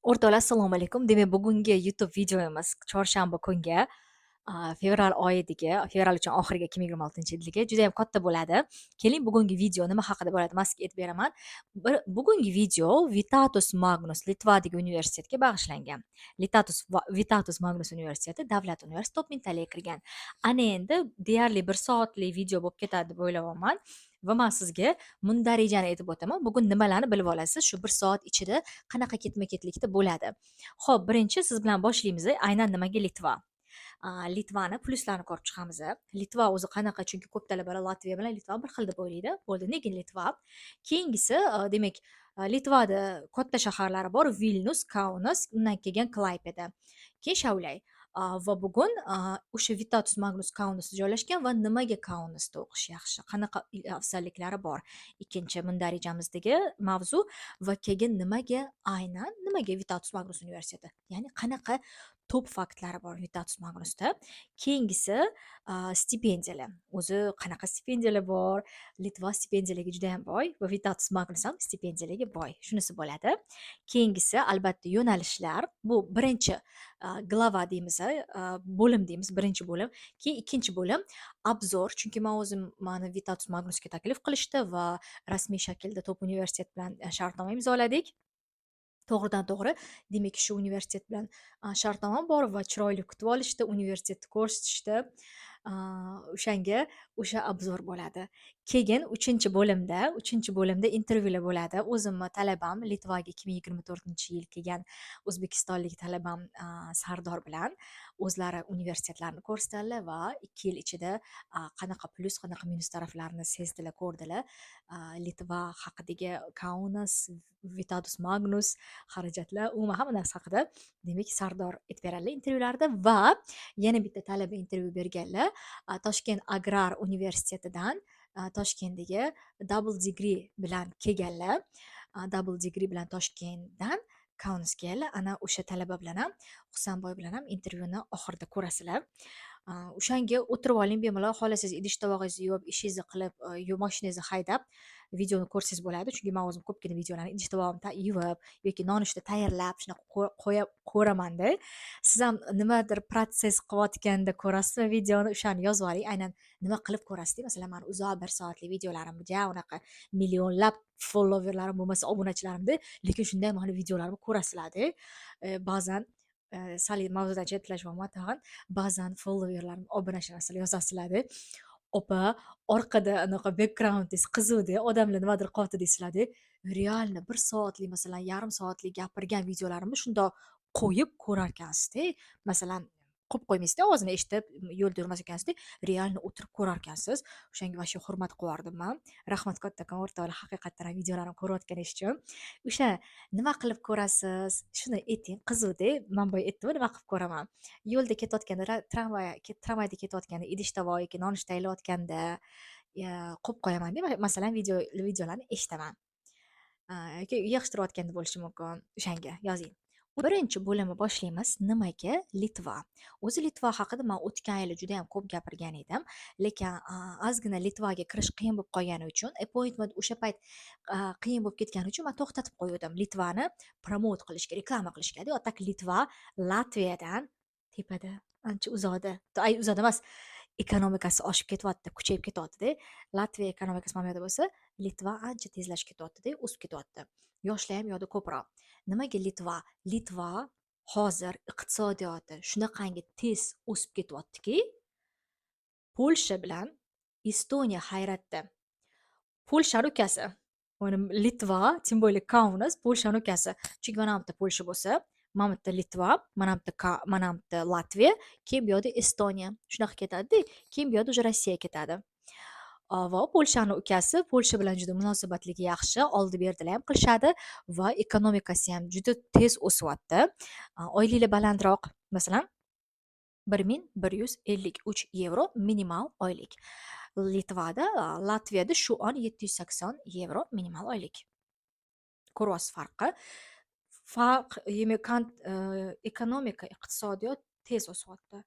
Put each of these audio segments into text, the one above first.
O'rtoqlar, assalomu alaykum. Demak, bugungi YouTube videomiz chorshanba kungi fevral oyidagi, fevral uchun oxiriga 2026-yildagi juda ham katta bo'ladi. Keling, bugungi video nima haqida bo'ladi? Mask aytib beraman. Bugungi video Vitatus Magnus Litvadagi universitetga bag'ishlangan. Vitatus Magnus universiteti davlat universiteti top mintaliga kirgan. Ana endi deyarli 1 soatlik video bo'lib ketadi deb o'ylayapman. Va men sizga mundarijani aytib o'taman. Bugun nimalarni bilib olasiz? Shu 1 soat ichida qanaqa ketma-ketlikda bo'ladi. Xo'p, birinchi siz bilan boshlaymiz. Aynan nimaga Litva? Litvani pluslarini ko'rib chiqamiz. Litva o'zi qanaqa? Chunki ko'p talabalar Latviya bilan Litva bir xil deb o'ylaydi. Bo'ldi, nega Litva? Keyingisi, demak, Litvada katta shaharlari bor: Vilnius, Kaunas, undan keyin Klaipeda. Keyin Shavlay. Va bugun o'sha Vitatus Magnus Kaunasda joylashgan va nimaga Kaunasda o'qish yaxshi? Qanaqa afzalliklari bor? Ikkinchi mundarijamizdagi mavzu. Va keyin nimaga Vitatus Magnus universiteti? Ya'ni qanaqa top faktlari bor Vitatus Magnusda? Keyingisi stipendiyalar. O'zi qanaqa stipendiyalar bor? Litva stipendiyalariga juda ham boy va Vitatus Magnus ham stipendiyalariga boy. Shunisi bo'ladi. Keyingisi albatta yo'nalishlar. Bu birinchi glava deymiz, bo'lim deymiz, birinchi bo'lim. Keyin ikkinchi bo'lim obzor, chunki men o'zim mani Vitatus Magnusga taklif qilishdi va rasmiy shaklda top universitet bilan shartnoma imzoladik. To'g'ridan to'g'ri, demak shu universitet bilan shartnoma bor va chiroyli kutib olishdi, universitetni ko'rsatishdi. O'shanga o'sha obzor bo'ladi. Keyin uchinchi bo'limda intervyular bo'ladi. O'zimni talabam Litvaga 2024-yil kelgan o'zbekistonlik talabam Sardor bilan o'zlari universitetlarini ko'rsatdilar va 2 yil ichida qanaqa plyus, qanaqa minus taraflarini sezdilar, ko'rdilar. Litva haqidagi Kaunas, Vitatus Magnus, xarajatlar, umuman hamma narsa haqida demak Sardor aytib beradilar intervyularda. Va yana bitta talaba intervyu berganlar Toshkent Agrar universitetidan, Toshkentdagi double degree bilan kelganlar. Double degree bilan Toshkentdan Kaunasga kelganlar. Ana o'sha talaba bilan ham, Husanboy bilan ham intervyuni oxirida ko'rasizlar. O'shanga o'tirib oling, bemalol xohlasangiz idish tovog'ingizni yuvib, ishingizni qilib, mashinangizni haydab videoni ko'rsangiz bo'ladi. Chunki men o'zim ko'pgina videolarni idish tovog'imni yuvib yoki nonushta tayyorlab shunaqa qo'yib ko'raman-da. Siz ham nimadir protsess qilayotganda ko'rasiz va videoni o'shani yozib oling. Aynan nima qilib ko'rasiz? Masalan, men uzoq 1 soatlik videolarim, unaqa millionlab followerlarim bo'lmasa, obunachilarimda, lekin shunday mani videolarimni ko'rasizlar-da. Ba'zan sal mavzudan chetlashmoqman tag'in. Ba'zan followerlarim, obunachilar yozasizlar-da. Opa, orqada anaqa backgroundingiz qizuvda, odamlar nimadir qilyapti deysizlar-da. Realni 1 soatlik, masalan, yarim soatlik gapirgan videolarimni shundoq qo'yib ko'rarkansiz-da. Masalan, qo'yib qo'ymaysizda, ovozini eshitib yo'lda yurmas ekansiz-da. Realni o'tirib ko'rarkansiz. O'shanga vasha hurmat qilardim men. Rahmat kattakon o'rtoqlar, haqiqatdan ham videolarimni ko'rayotganingiz uchun. O'sha nima qilib ko'rasiz? Shuni ayting, qizuvda. Men boya aytdim, nima qilib ko'raman. Yo'lda ketayotganda, tramvayda ketayotganda, idish tovoq yoki nonushta tayyorlayotganda qo'yib qo'yaman-da. Masalan, videolarni eshitaman. Yoki yig'ishtirayotganda bo'lishi mumkin. O'shanga yozing. Birinchi bo'limni boshlaymiz. Nimaga Litva? O'zi Litva haqida men o'tgan yili juda ham ko'p gapirgan edim, lekin ozgina Litvaga kirish qiyin bo'lib qolgani uchun, appointment o'sha payt qiyin bo'lib ketgani uchun men to'xtatib qo'ydim. Litvani promot qilishga, reklama qilishga. Tak Litva Latviyadan tepada, ancha uzoqda. Uzoqda emas, ekonomikasi oshib ketyapti, kuchayib ketyapti-da. Latviya ekonomikasi mana bu yerda bo'lsa, Litva ancha tezlashib ketyapti-da, o'sib ketyapti. Yoshlar ham yoqda ko'proq. Nimaga Litva? Litva hozir iqtisodiyoti shunaqangi tez o'sib ketyaptiki, Polsha bilan Estoniya hayratda. Polshani ukasi. Litva, tем более Kaunas Polshani ukasi. Chunki mana bu yerda Polsha bo'lsa, mana bu yerda Litva, mana bu yerda Latviya, keyin bu yoqda Estoniya. Shunaqa ketadi-da, keyin bu yoqda уже Rossiya ketadi. Va Polshani ukasi Polsha bilan juda munosabatligi yaxshi, oldi berdilar ham qilishadi va ekonomikasi ham juda tez o'syapti. Oyliklar balandroq, masalan 1153 yevro minimal oylik. Litvada, Latviyada shu on 780 yevro minimal oylik. Ko'ryapsiz farqi. Ekonomika, iqtisodiyot tez o'syapti.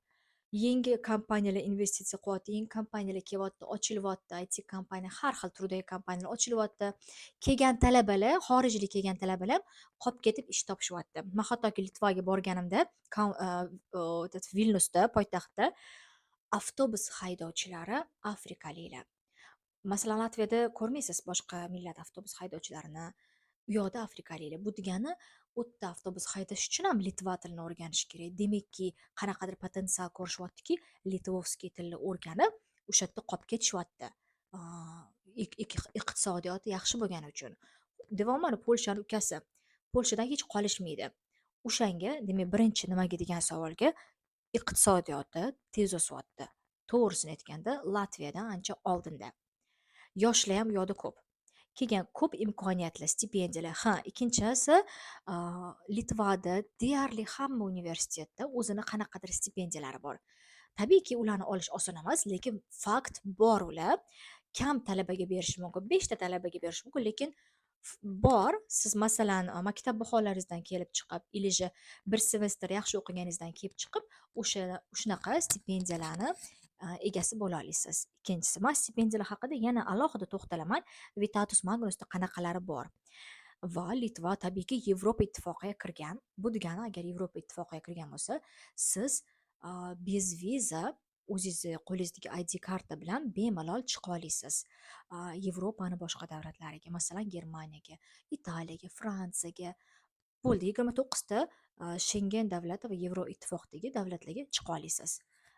Yangi kompaniyalar investitsiya qilyapti, yangi kompaniyalar kelyapti, ochilyapti, IT kompaniya, har xil turdagi kompaniyalar ochilyapti. Kelgan talabalar, xorijlik kelgan talabalar qolib ketib ish topishyapti. Man hattoki Litvaga borganimda, Vilnyusda, poytaxtda avtobus haydovchilari afrikaliklar. Masalan, Latviyada ko'rmaysiz boshqa millat avtobus haydovchilarini. U yoqda afrikaliklar. Bu degani u yerda avtobus haydash uchun ham litva tilini o'rganish kerak. Demakki, qanaqadir potensial ko'rishyaptiki, litvovskiy tilni o'rganib, o'sha yerda qolib ketishyapti. Aa, iqtisodiyoti yaxshi bo'lgani uchun. Devomli Polshani ukasi. Polshadan hech qolishmaydi. O'shanga, demak, birinchi nimaga degan savolga, iqtisodiyoti tez o'syapti. To'g'risini aytganda, Latviyadan ancha oldinda. Yoshlar ham u yoqda ko'p. Kelgan ko'p imkoniyatli stipendiyalar. Ha, ikkinchisi, Litvada deyarli hamma universitetda o'zini qanaqadir stipendiyalari bor. Tabiiyki, ularni olish oson emas, lekin fakt bor ular. Kam talabaga berishi mumkin, 5 ta talabaga berishi mumkin, lekin bor. Siz masalan, maktab baholaringizdan kelib chiqib, iliji bir semestr yaxshi o'qiganingizdan kelib chiqib, shunaqa stipendiyalarni egasi bo'la olasiz. Ikkinchisi, man stipendiyalar haqida yana alohida to'xtalaman. Vitatus Magnusda qanaqalari bor. Va Litva tabiiyki Yevropa ittifoqiga kirgan. Bu degani, agar Yevropa ittifoqiga kirgan bo'lsa, siz bez viza o'zingizni qo'lingizdagi ID karta bilan bemalol chiqa olasiz. Yevropani boshqa davlatlariga, masalan, Germaniyaga, Italiyaga, Fransiyaga, bo'ldi 29 ta Shengen davlati va Yevroittifoqdagi davlatlarga chiqa olasiz.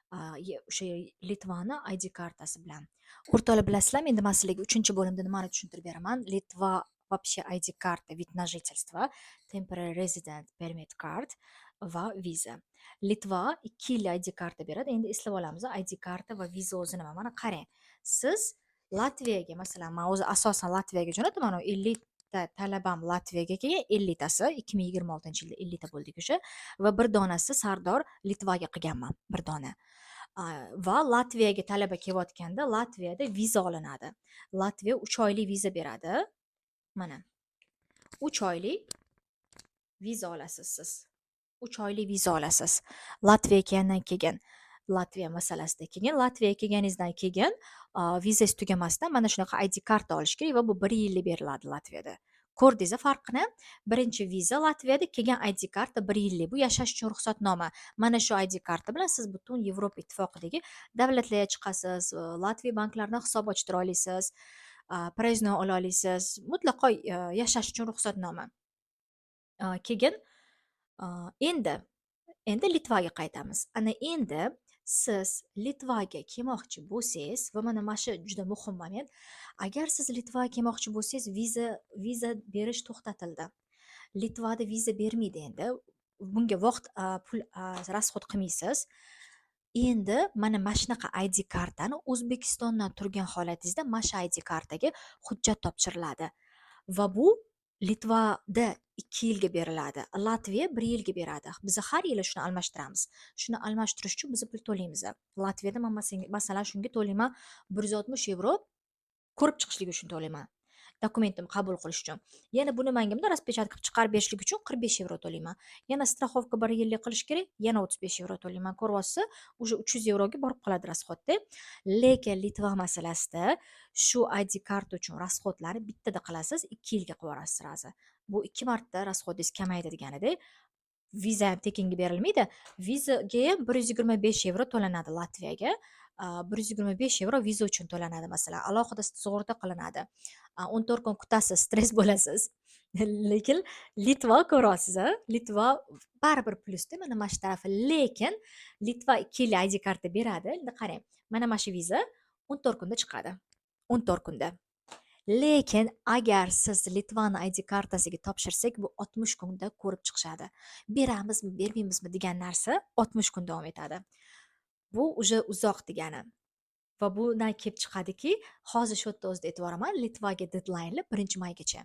O'sha Litvani ID kartasi bilan. O'rtoqlar, bilasizlarmi, endi man sizlarga 3-bo'limda nimani tushuntirib beraman. Litva вообще ID karta, вид на жительство, temporary resident permit card va viza. Litva 2 yil ID karta beradi. Endi eslab olamiz, ID karta va viza o'zi nima? Mana qarang. Siz Latviyaga, masalan, men o'zi asosan Latviyaga jo'nataman, 50 ta talabam Latviyaga kelgan, 50 tasi 2026-yilda 50 ta bo'ldik o'sha, va bir donasi Sardor Litvaga qilganman, bir dona. Va Latviyaga talaba kelayotganda Latviyada viza olinadi. Latviya 3 oylik viza beradi. Mana 3 oylik viza olasiz siz. 3 oylik viza olasiz. Latviyaga kelgandan keyin, Latviya masalasida keyin, Latviyaga kelganingizdan keyin vizangiz tugamasdan mana shunaqa ID karta olish kerak va bu 1 yillik beriladi Latviyada. Ko'rdingiz farqini? Birinchi viza Latviyada, keyin ID karta 1 yillik. Bu yashash uchun ruxsatnoma. Mana shu ID karta bilan siz butun Yevropa ittifoqidagi davlatlarga chiqasiz, Latviya banklaridan hisob ochtira olasiz, проездной ola olasiz. Mutlaqo yashash uchun ruxsatnoma. Keyin endi Litvaga qaytamiz. Ana endi siz Litvaga kelmoqchi bo'lsangiz, va mana shu juda muhim moment. Agar siz Litvaga kelmoqchi bo'lsangiz, viza berish to'xtatildi. Litvada viza bermaydi endi. Bunga vaqt, pul rasxod qilmaysiz. Endi mana shunaqa ID kartani O'zbekistondan turgan holatingizda mana shu ID kartaga hujjat topshiriladi. Va bu Litvada 2 yilga beriladi. Latviya 1 yilga beradi. Biz har yili shuni almashtiramiz. Shuni almashtirish uchun biz pul to'laymiz. Latviyada men masalan shunga to'layman 160 yevro, ko'rib chiqishlik uchun to'layman. Dokumentim qabul qilish uchun. Yana buni mangimda распечатка qilib chiqarib berishlik uchun 45 yevro to'layman. Yana страховка 1 yillik qilish kerak, yana 35 yevro to'layman. Ko'ryapsiz, уже 300 yevroga borib qoladi rasxodda. Lekin Litva masalasida shu ID karta uchun rasxodlarni bittada qilasiz, 2 yilga qilib yuborasiz sirazi. Bu 2 marta rasxodingiz kamaydi degani-da. Viza ham tekinga berilmaydi. Vizaga ham 125 yevro to'lanadi Latviyaga. 125 yevro viza uchun to'lanadi masalan. Alohida sug'urta qilinadi. 14 kun kutasiz, stress bo'lasiz. Lekin Litva ko'ryapsiz, Litva baribir plusda mana shu tarafi. Lekin Litva 2 yil ID karta beradi. Endi qarang, mana shu viza 14 kunda chiqadi. 14 kunda. Lekin agar siz Litvani ID kartasiga topshirsak, bu 60 kunda ko'rib chiqishadi. Beramizmi, bermaymizmi degan narsa 60 kun davom etadi. Bu уже uzoq degani. Va bundan kelib chiqadiki, hozir shu yerda o'zida aytib boraman, Litvaga deadline 1-maygacha.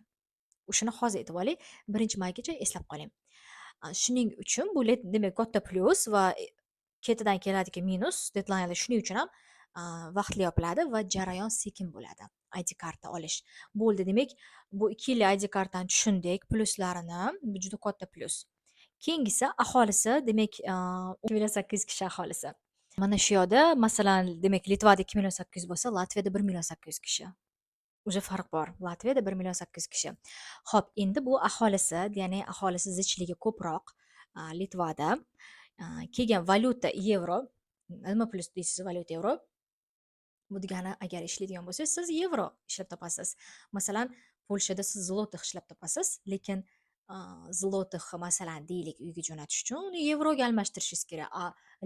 O'shani hozir aytib oling, 1-maygacha eslab qoling. Shuning uchun bu demak katta plus va ketidan keladiki minus. Deadline shuning uchun ham vaqtli yopiladi va jarayon sekin bo'ladi. ID karta olish. Bo'ldi, demak, bu 2 yillik ID kartani tushundik, pluslarini. Bu juda katta plus. Keyingisi aholisi, demak, 2008 kishi aholisi. Mana shu yoqda masalan, demak, Litvada 2.800.000 bo'lsa, Latviyada 1.800.000 kishi. Уже farq bor. Latviyada 1.800.000 kishi. Xo'p, endi bu aholisi, ya'ni aholisi zichligi ko'proq Litvada. Keyin valyuta yevro. Nima plyus deysiz valyuta yevro? Bu degani agar ishlaydigan bo'lsangiz, siz yevro ishlab topasiz. Masalan, Polshada siz zlotih ishlab topasiz, lekin zlotih masalan deylik uyga jo'natish uchun uni yevroga almashtirishingiz kerak.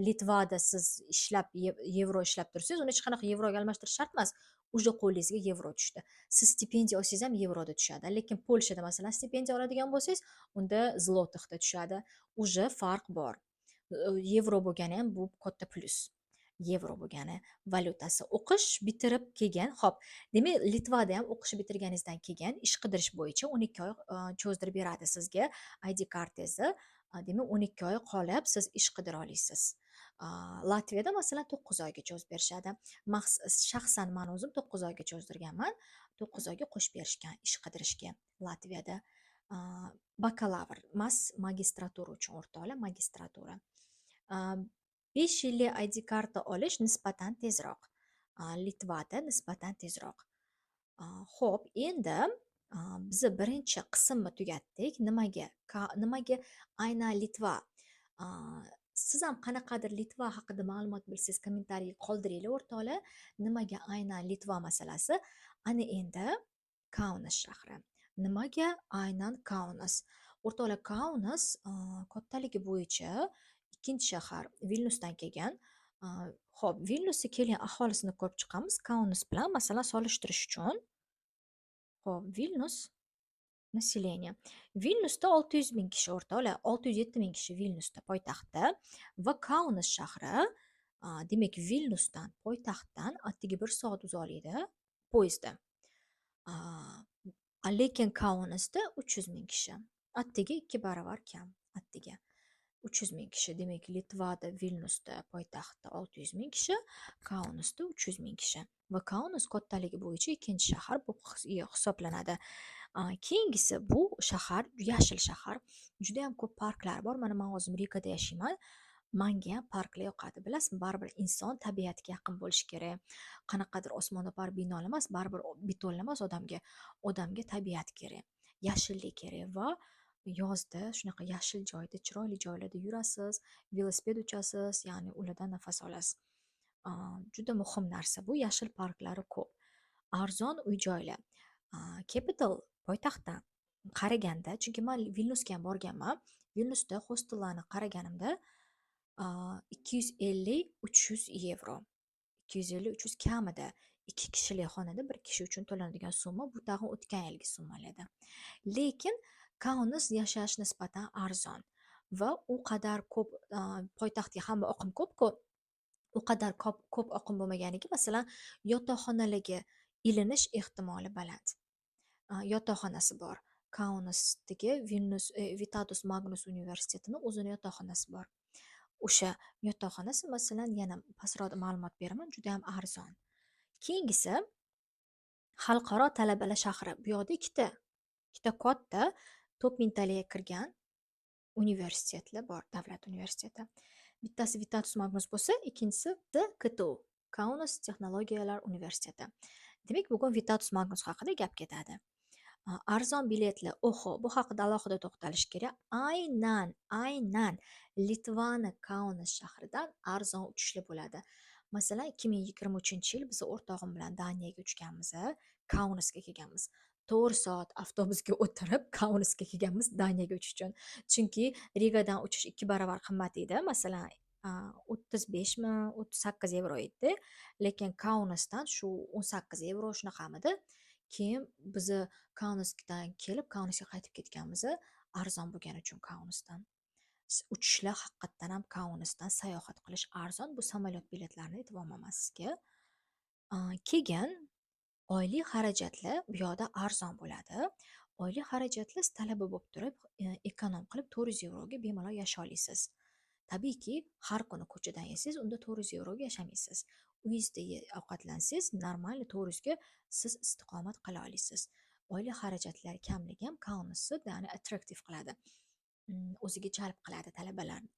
Litvada siz ishlab yevro ishlab tursangiz, uni hech qanaqa yevroga almashtirish shart emas. Uje qo'lingizga yevro tushdi. Siz stipendiya olsangiz ham yevroda tushadi. Lekin Polshada masalan stipendiya oladigan bo'lsangiz, unda zlotihda tushadi. Uje farq bor. Yevro bo'lgani ham bu katta plyus. Yevro bo'lgani valyutasi. O'qish bitirib kelgan. Xo'p, demak, Litvada ham o'qish bitirganingizdan keyin ish qidirish bo'yicha 12 oy cho'zdirib beradi sizga ID kartangizni. Demak, 12 oy qolib siz ish qidira olasiz. Latviyada masalan 9 oyga cho'zib berishadi. Shaxsan men o'zim 9 oyga cho'zdirganman. 9 oyga qo'shib berishgan ish qidirishga Latviyada. Bakalavr emas, magistratura uchun o'rtoqlar, magistratura. 5 yillik ID karta olish nisbatan tezroq. Litvada nisbatan tezroq. Xo'p, endi biz birinchi qismni tugatdik. Nimaga aynan Litva? Siz ham qanaqadir Litva haqida ma'lumot bilsangiz, kommentariy qoldiringlar o'rtoqlar. Nimaga aynan Litva masalasi? Ana endi Kaunas shahri. Nimaga aynan Kaunas? O'rtoqlar, Kaunas kattaligi bo'yicha ikkinchi shahar Vilnusdan kelgan. Xo'p, Vilnusga kelgan aholisini ko'rib chiqamiz Kaunas bilan masalan solishtirish uchun. Xo'p, Vilnus naselение. Vilnusda 600.000 kishi o'rtoqlar, 607.000 kishi Vilnusda poytaxtda va Kaunas shahri, demak, Vilnusdan poytaxtdan atigi 1 soat uzoqlikda poyezdda. Lekin Kaunasda 300.000 kishi. Atigi 2 baravar kam. Atigi 300.000 kishi. Demak, Litvada, Vilnusda poytaxtda 600.000 kishi, Kaunasda 300.000 kishi. Va Kaunas kattaligi bo'yicha ikkinchi shahar bu hisoblanadi. Keyingisi bu shahar, yashil shahar. Juda ham ko'p parklar bor. Mana men o'zim Rigada yashayman. Menga ham parklar yoqadi. Bilasizmi, baribir inson tabiatga yaqin bo'lishi kerak. Qanaqadir osmono'par binolar emas, baribir betonlar emas odamga. Odamga tabiat kerak, yashillik kerak va yozda shunaqa yashil joyda, chiroyli joylarda yurasiz, velosiped uchasiz, ya'ni ulardan nafas olasiz. Juda muhim narsa bu. Yashil parklari ko'p. Arzon uy-joylar. Capital poytaxtdan qaraganda, chunki men Vilnusga ham borganman. Vilnusda hostellarni qaraganimda 250-300 yevro. 250-300 kamida 2 kishilik xonada 1 kishi uchun to'lanadigan summa bu tag'in o'tgan yilgi summalarda. Lekin Kaunas yashash nisbatan arzon va u qadar ko'p poytaxtga hamma oqim ko'p-ku. U qadar ko'p oqim bo'lmaganiga masalan yotoqxonalarga ilinish ehtimoli baland. Yotoqxonasi bor. Kaunasdagi Vitatus Magnus universitetini o'zini yotoqxonasi bor. O'sha yotoqxonasi masalan yana pastroqda ma'lumot beraman, juda ham arzon. Keyingisi xalqaro talabalar shahri. Bu yoqda ikkita katta top mingtaliga kirgan universitetlar bor, davlat universiteti. Bittasi Vitatus Magnus bo'lsa, ikkinchisi KTU, Kaunas texnologiyalar universiteti. Demak, bugun Vitatus Magnus haqida gap ketadi. Arzon biletlar. Oho, bu haqida alohida to'xtalish kerak. Aynan Litvani Kaunas shahridan arzon uchishli bo'ladi. Masalan, 2023-yil biz o'rtog'im bilan Daniyaga uchganmiz, Kaunasga kelganmiz. 4 soat avtobusga o'tirib Kaunasga kelganmiz Daniyaga uchish uchun. Chunki Rigadan uchish 2 baravar qimmat edi. Masalan, 35 mi, 38 yevro edi. Lekin Kaunasdan shu 18 yevro shunaqamidi. Keyin biz Kaunasdan kelib Kaunasga qaytib ketganmiz, arzon bo'lgani uchun Kaunasdan. Uchishlar haqiqatdan ham Kaunasdan sayohat qilish arzon. Bu samolyot biletlarini aytib olmayman sizga. Keyin oylik xarajatlar bu yoqda arzon bo'ladi. Oylik xarajatlar talaba bo'lib turib, ekonom qilib 400 yevroga bemalol yashay olasiz. Tabiiyki, har kuni ko'chadan yesangiz, unda 400 yevroga yashamaysiz. Uyingizda ovqatlansangiz, normal 400 ga siz istiqomat qila olasiz. Oylik xarajatlar kamligi ham Kaunasni, ya'ni attractive qiladi. O'ziga jalb qiladi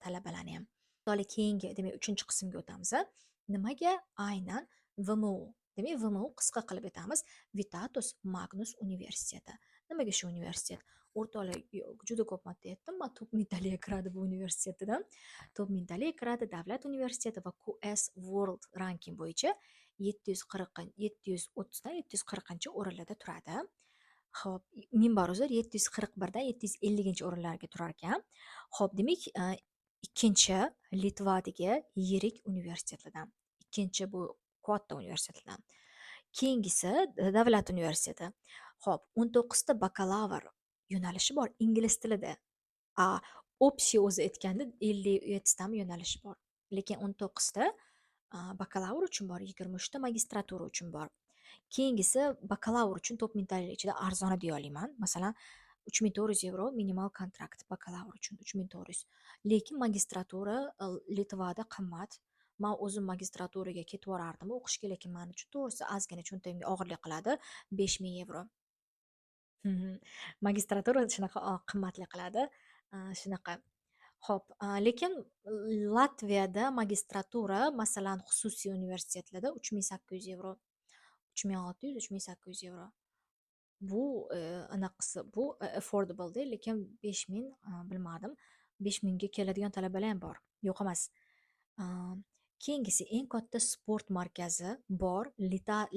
talabalarni ham. O'rtoqli keyingi, demak, 3-qismga o'tamiz. Nimaga? Aynan VMU. Demak, VMU qisqa qilib aytamiz. Vitatus Magnus universiteti. Nimaga shu universitet? O'rtoqlar, juda ko'p marta aytdim, man top mintaliga kiradi bu universitetdan. Top mintaliga kiradi, davlat universiteti va QS World ranking bo'yicha 730dan 740 o'rinlarda turadi. Xo'p, minbar uzr 741dan 750 o'rinlarga turar ekan. Xo'p, demak, ikkinchi Litvadagi yirik universitetlardan. Ikkinchi bu katta universitetlardan. Keyingisi davlat universiteti. Xo'p, 19 ta bakalavr yo'nalishi bor ingliz tilida. Общий o'zi aytganda 57 tami yo'nalishi bor. Lekin 19 ta bakalavr uchun bor, 23 ta magistratura uchun bor. Keyingisi bakalavr uchun top mintalik ichida arzoni deya olaman. Masalan, 3400 € minimal kontrakt bakalavr uchun 3400. Lekin magistratura Litvada qimmat. Men o'zim magistraturaga ketib borardim o'qishga, lekin men uchun to'g'risi ozgina cho'ntagimga og'irlik qiladi, 5000 €. Magistratura shunaqa qimmatli qiladi. Shunaqa. Xo'p, lekin Latviyada magistratura, masalan, xususiy universitetlarda 3800 €, 3600, 3800 €. Bu anaqasi, bu affordable, lekin 5000 bilmadim. 5000 ga keladigan talabalar ham bor. Yo'q emas. Keyingisi eng katta sport markazi bor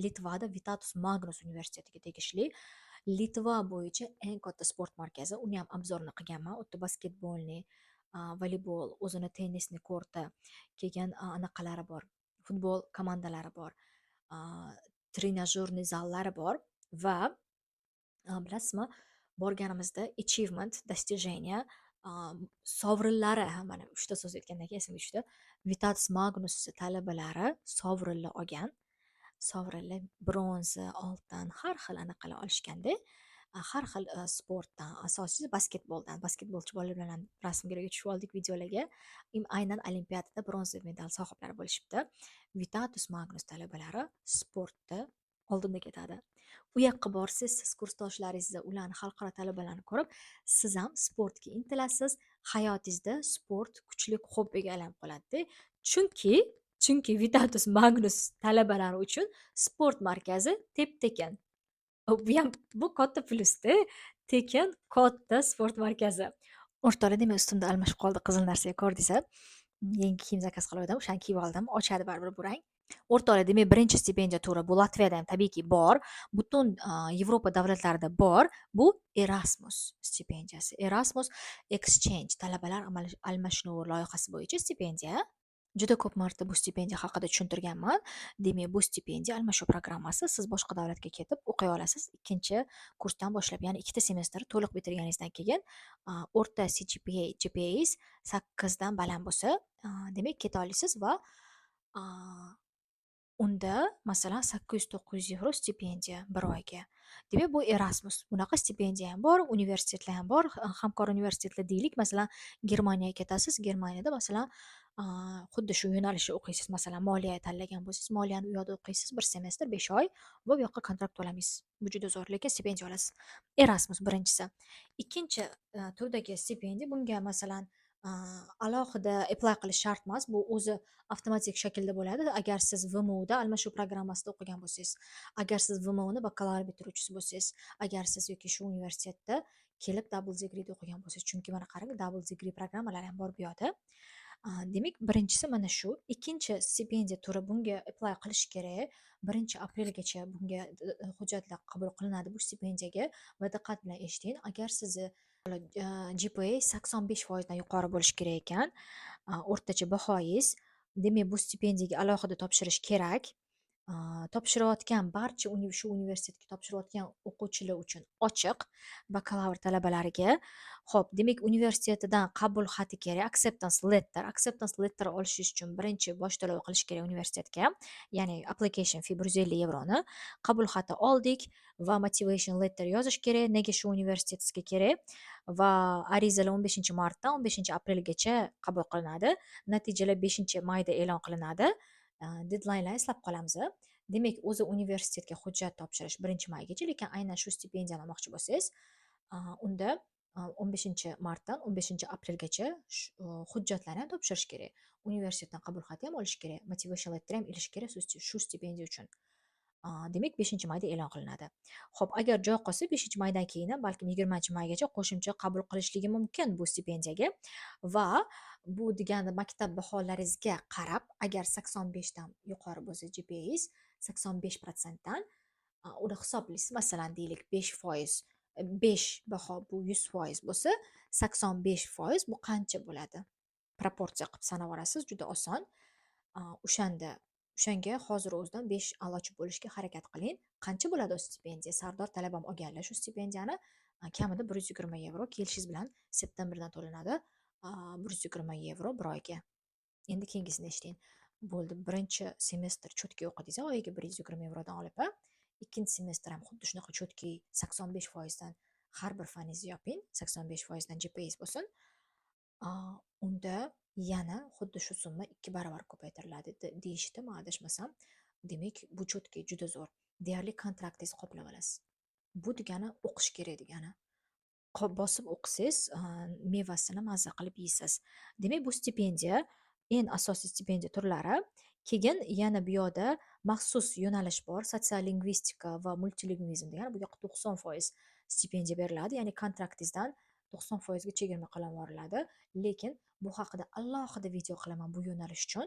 Litvada Vitatus Magnus universitetiga tegishli. Litva bo'yicha eng katta sport markazi. Uni ham obzorini qilganman. U yerda basketbolni, voleybol, o'zini tennisni korti, keyin anaqalari bor. Futbol komandalari bor. Trenajyorni zallari bor va bilasizmi, borganimizda achievement, достижение, sovrinlari, mana 3 ta so'z aytgandan keyin esimga tushdi. Vitatus Magnus talabalari sovrinlar olgan. Sovrinlar bronza, oltin, har xil anaqalar olishganda. Har xil sportdan, asosiysi basketboldan. Basketbolchi bolalar bilan rasmga tushib oldik, videolarga. Aynan olimpiadada bronza medal sohiblari bo'lishibdi. Vitatus Magnus talabalari sportda oldinda ketadi. U yoqqa borsiz, siz kursdoshlaringizni, ularni xalqaro talabalarni ko'rib, siz ham sportga intilasiz. Hayotingizda sport kuchli hobbiga aylanib qoladi. Chunki Vitatus Magnus talabalari uchun sport markazi tep-tekin. Bu katta plusda, tekin katta sport markazi. O'rtoqlar, demak, ustimda almashib qoldi qizil narsaga, ko'rdingiz-a? Yangi kiyim zakaz qilgandim, o'shani kiyib oldim. Ochadi baribir bu rang. O'rtoqlar, demak, birinchi stipendiya turi bu Latviyada ham tabiiyki bor. Butun Yevropa davlatlarida bor. Bu Erasmus stipendiyasi. Erasmus Exchange talabalar almashinuvi loyihasi bo'yicha stipendiya. Juda ko'p marta bu stipendiya haqida tushuntirganman. Demak, bu stipendiya almashuv programmasi. Siz boshqa davlatga ketib o'qiy olasiz. Ikkinchi kursdan boshlab, ya'ni 2 ta semestr to'liq bitirganingizdan keyin o'rta GPA'ingiz 8 dan baland bo'lsa, demak, keta olasiz va unda masalan 800-900 € stipendiya bir oyga. Demak, bu Erasmus. Bunaqa stipendiya ham bor, universitetlar ham bor. Hamkor universitetlar deylik, masalan, Germaniyaga ketasiz. Germaniyada masalan xuddi shu yo'nalishni o'qiysiz. Masalan, moliya tanlagan bo'lsangiz, moliyani u yoqda o'qiysiz 1 semestr 5 oy va bu yoqqa kontrakt olamisiz. Bu juda zo'r, lekin stipendiya olasiz. Erasmus birinchisi. Ikkinchi turdagi stipendiya, bunga masalan alohida apply qilish shart emas. Bu o'zi avtomatik shaklda bo'ladi. Agar siz VMUda almashuv programmasida o'qigan bo'lsangiz, agar siz VMUni bakalavr bitiruvchisi bo'lsangiz, agar siz yoki shu universitetda kelib double degree o'qigan bo'lsangiz, chunki mana qarang, double degree programmalar ham bor bu yoqda. Demak, birinchisi mana shu. Ikkinchi stipendiya turi, bunga apply qilish kerak. 1-aprelgacha bunga hujjatlar qabul qilinadi bu stipendiyaga va diqqat bilan eshiting. Agar sizni GPA 85% dan yuqori bo'lishi kerak ekan, o'rtacha bahoyingiz, demak, bu stipendiyaga alohida topshirish kerak. Topshirayotgan barcha shu universitetga topshirayotgan o'quvchilar uchun ochiq, bakalavr talabalariga. Xo'p, demak, universitetidan qabul xati kerak, acceptance letter. Acceptance letter olish uchun birinchi bosh to'lov qilish kerak universitetga, ya'ni application fee 150 €ni. Qabul xati oldik va motivation letter yozish kerak, nega shu universitetga kerak, va arizalar 15-martdan 15-aprelgacha qabul qilinadi. Natijalar 5-mayda e'lon qilinadi. Deadline'larni eslab qolamiz. Demak, o'zi universitetga hujjat topshirish 1-maygacha, lekin aynan shu stipendiyani olmoqchi bo'lsangiz, unda 15 martdan 15 aprelgacha hujjatlarni ham topshirish kerak. Universitetdan qabul xati ham olish kerak, motivation letter ham ilish kerak shu stipendiya uchun. Demak 5 mayda e'lon qilinadi. Xo'p, agar joy qolsa 5 maydan keyin ham balkim 20 maygacha qo'shimcha qabul qilishligi mumkin bu stipendiyaga va bu degani maktab baholaringizga qarab, agar 85dan yuqori bo'lsa GPA'ingiz 85%dan uni hisoblaysiz. Masalan, deylik 5%, 5 baho bu 100% bo'lsa, 85% bu qancha bo'ladi? Proporsiya qilib sanab olasiz, juda oson. O'shanga hozir o'zidan 5 a'lochi bo'lishga harakat qiling. Qancha bo'ladi o stipendiya? Sardor talabam olganlar shu stipendiyani kamida 120 yevro kelishingiz bilan septembrdan to'lanadi. 120 yevro bir oyga. Endi keyingisini eshiting. Bo'ldi, birinchi semestr cho'tki o'qidingiz, oyiga 120 yevrodan olib, ikkinchi semestr ham xuddi shunaqa cho'tki 85%dan har bir fanningizni yoping, 85%dan GPA'ingiz bo'lsin. Unda yana xuddi shu summa 2 baravar ko'paytiriladi deyishdi, men adashmasam. Demak, bu cho'tki juda zo'r. Deyarli kontraktingizni qoplab olasiz. Bu degani o'qish kerak degani. Bosib o'qisangiz, mevasini mazza qilib yeysiz. Demak, bu stipendiya eng asosiy stipendiya turlari. Keyin yana bu yoqda maxsus yo'nalish bor, sotsiolingvistika va multilingvizm degan. Bu yoqda 90% stipendiya beriladi, ya'ni kontraktingizdan 90% ga chegirma qilib yuboriladi. Lekin bu haqida alohida video qilaman bu yo'nalish uchun.